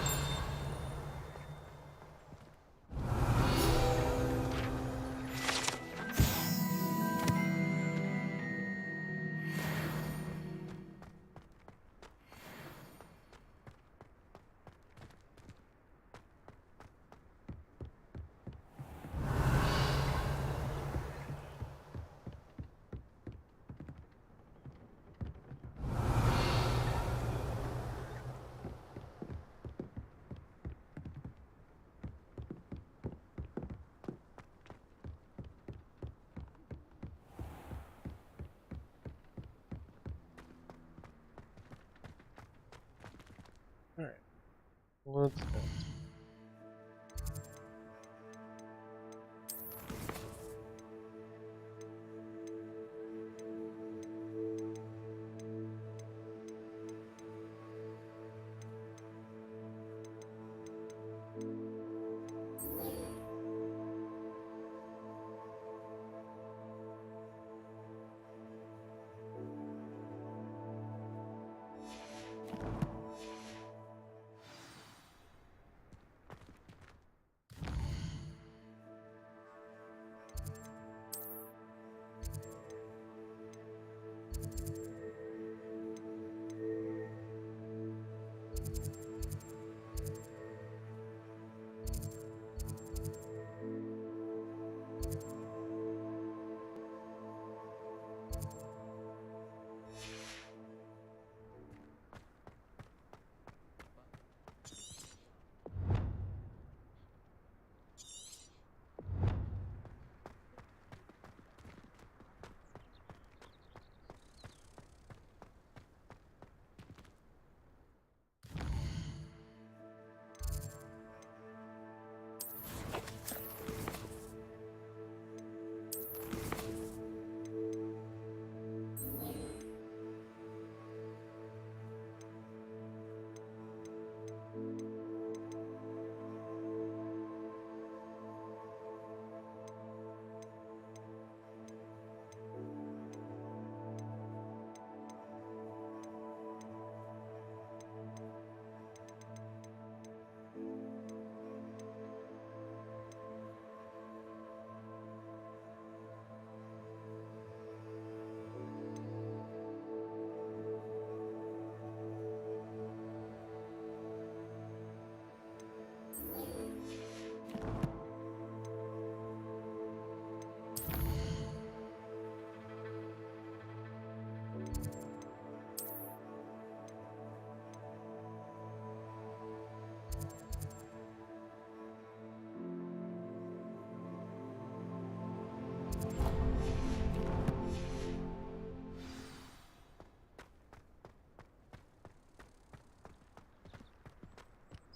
Alright. Let's go.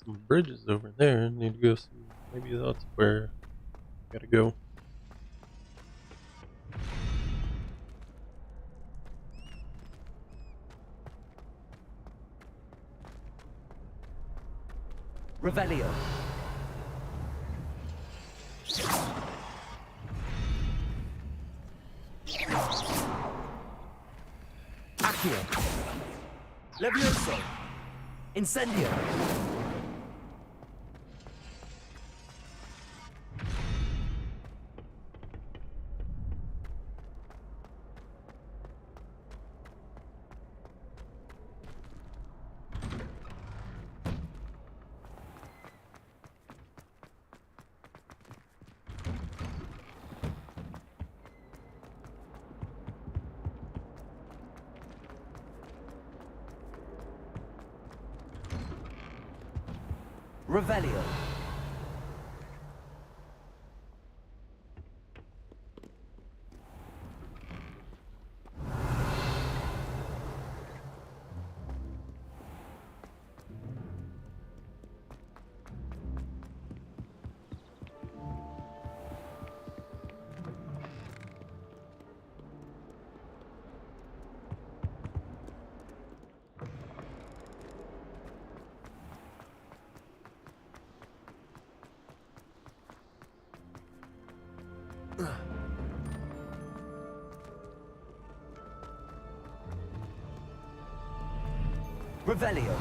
Some bridges over there. Need to go see. Maybe that's where I gotta go. Revelio. Accio. Levioso. Incendio. Revelio. Revelio.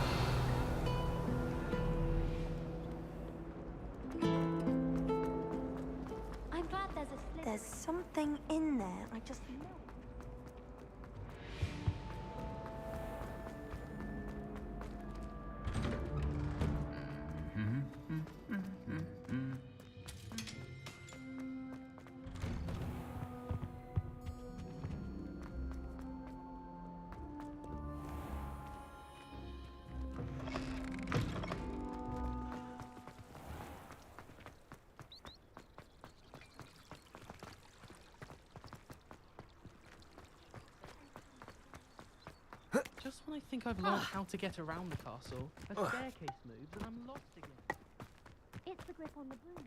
I'm glad there's a slit. There's something in there, I just know. Just when I think I've learned how to get around the castle, a staircase moves and I'm lost again. It's the grip on the broom.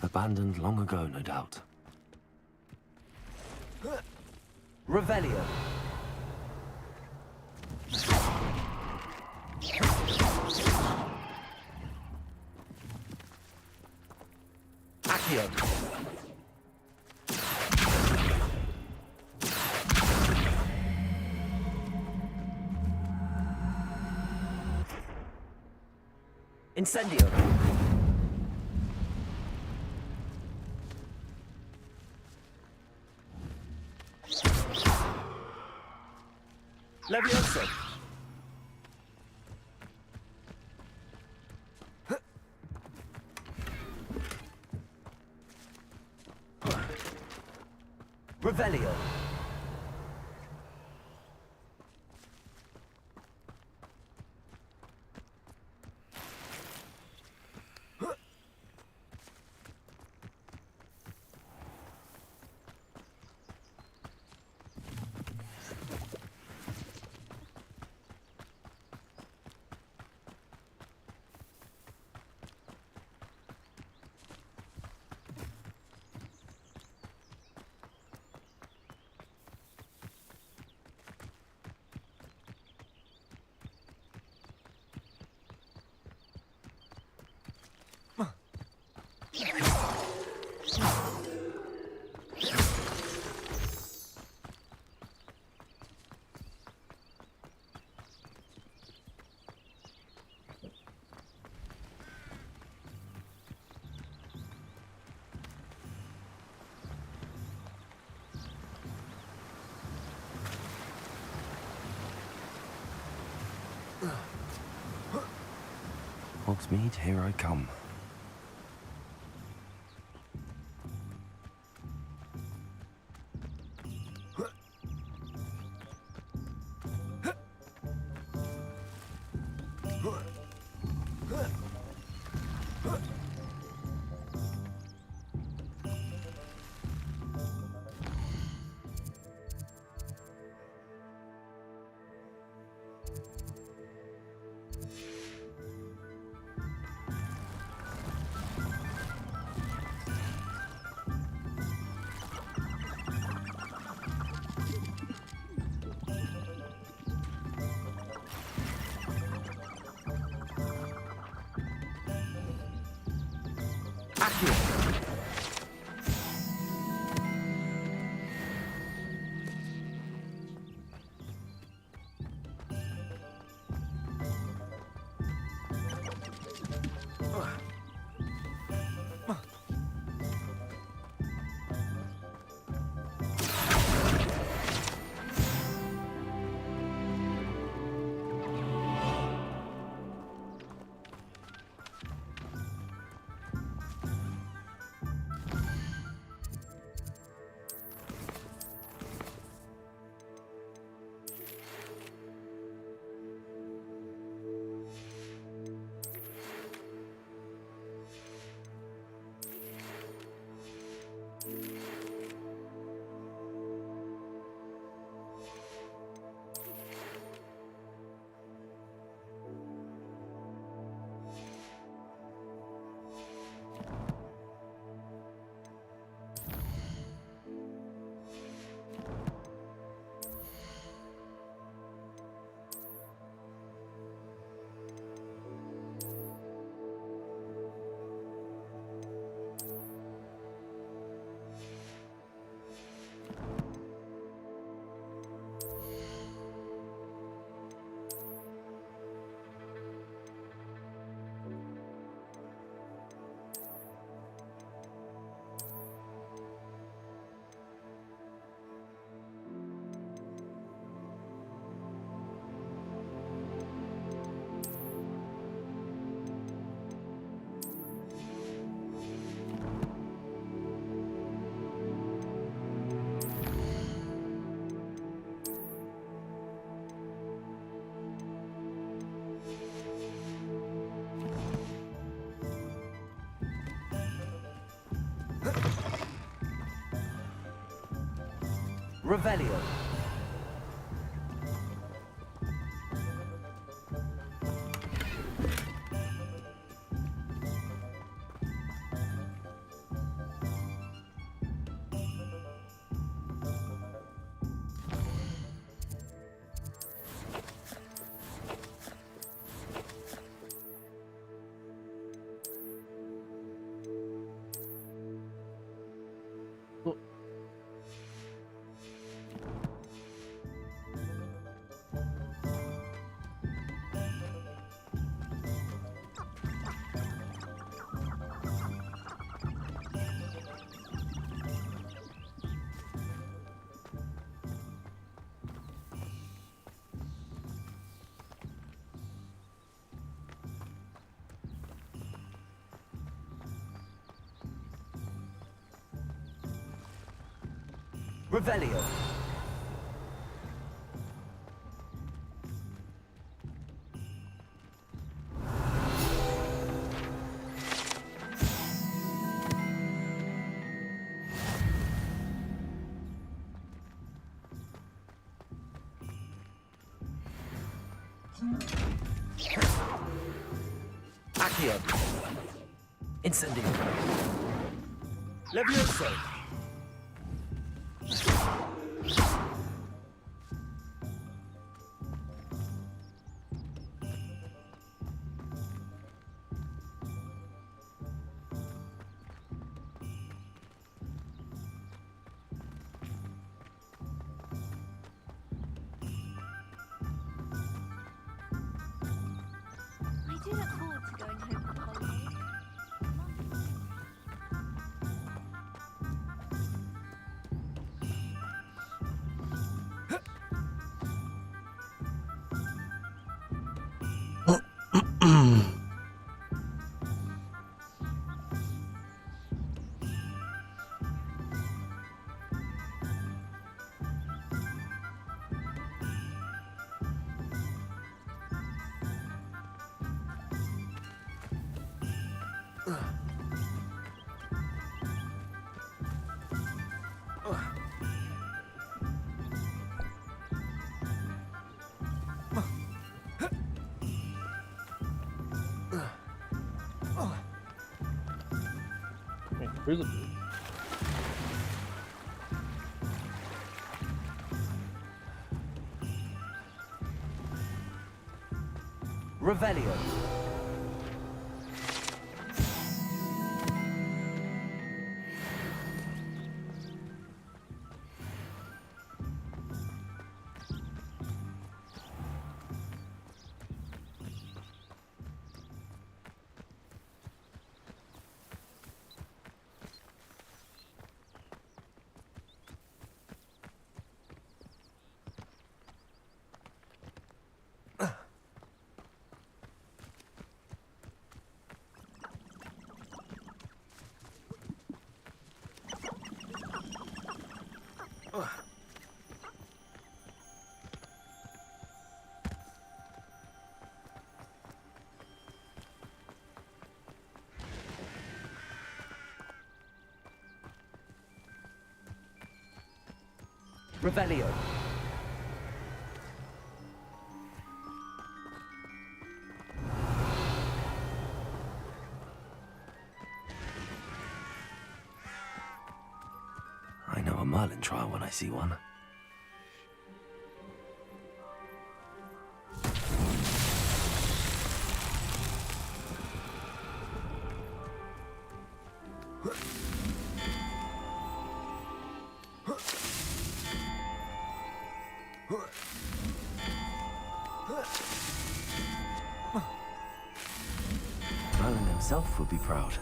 Abandoned long ago, no doubt. Revelio. Accio. Incendio. Levioso. Revelio. Hogsmeade, here I come. Revelio. Revelio. Accio. Incendio. Levioso. I do look forward to going home for the holidays. Wait, there's a bridge. Revelio. Revelio. I know a Merlin trial when I see one. Merlin himself would be proud.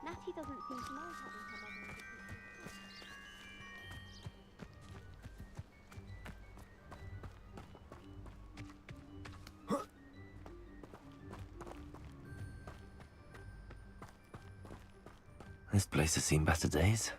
Natty doesn't seem to mind having her mother in different schools. This place has seen better days.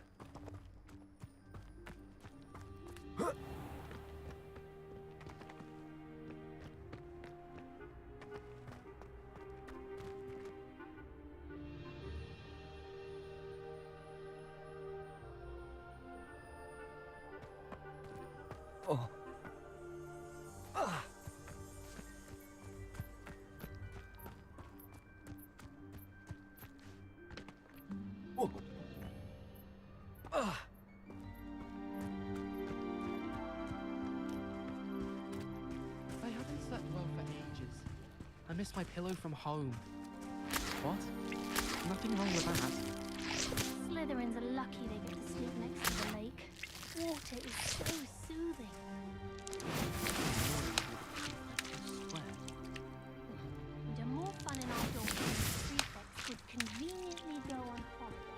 Oh. I haven't slept well for ages. I miss my pillow from home. What? Nothing wrong with that. Slytherins are lucky they get to sleep next to the lake. Water is so soothing. And are more fun in our dorms than prefects could conveniently go on holiday.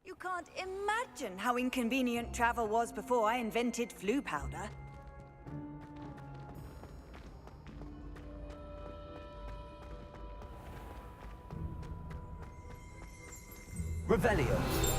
You can't imagine how inconvenient travel was before I invented flu powder. Revelio.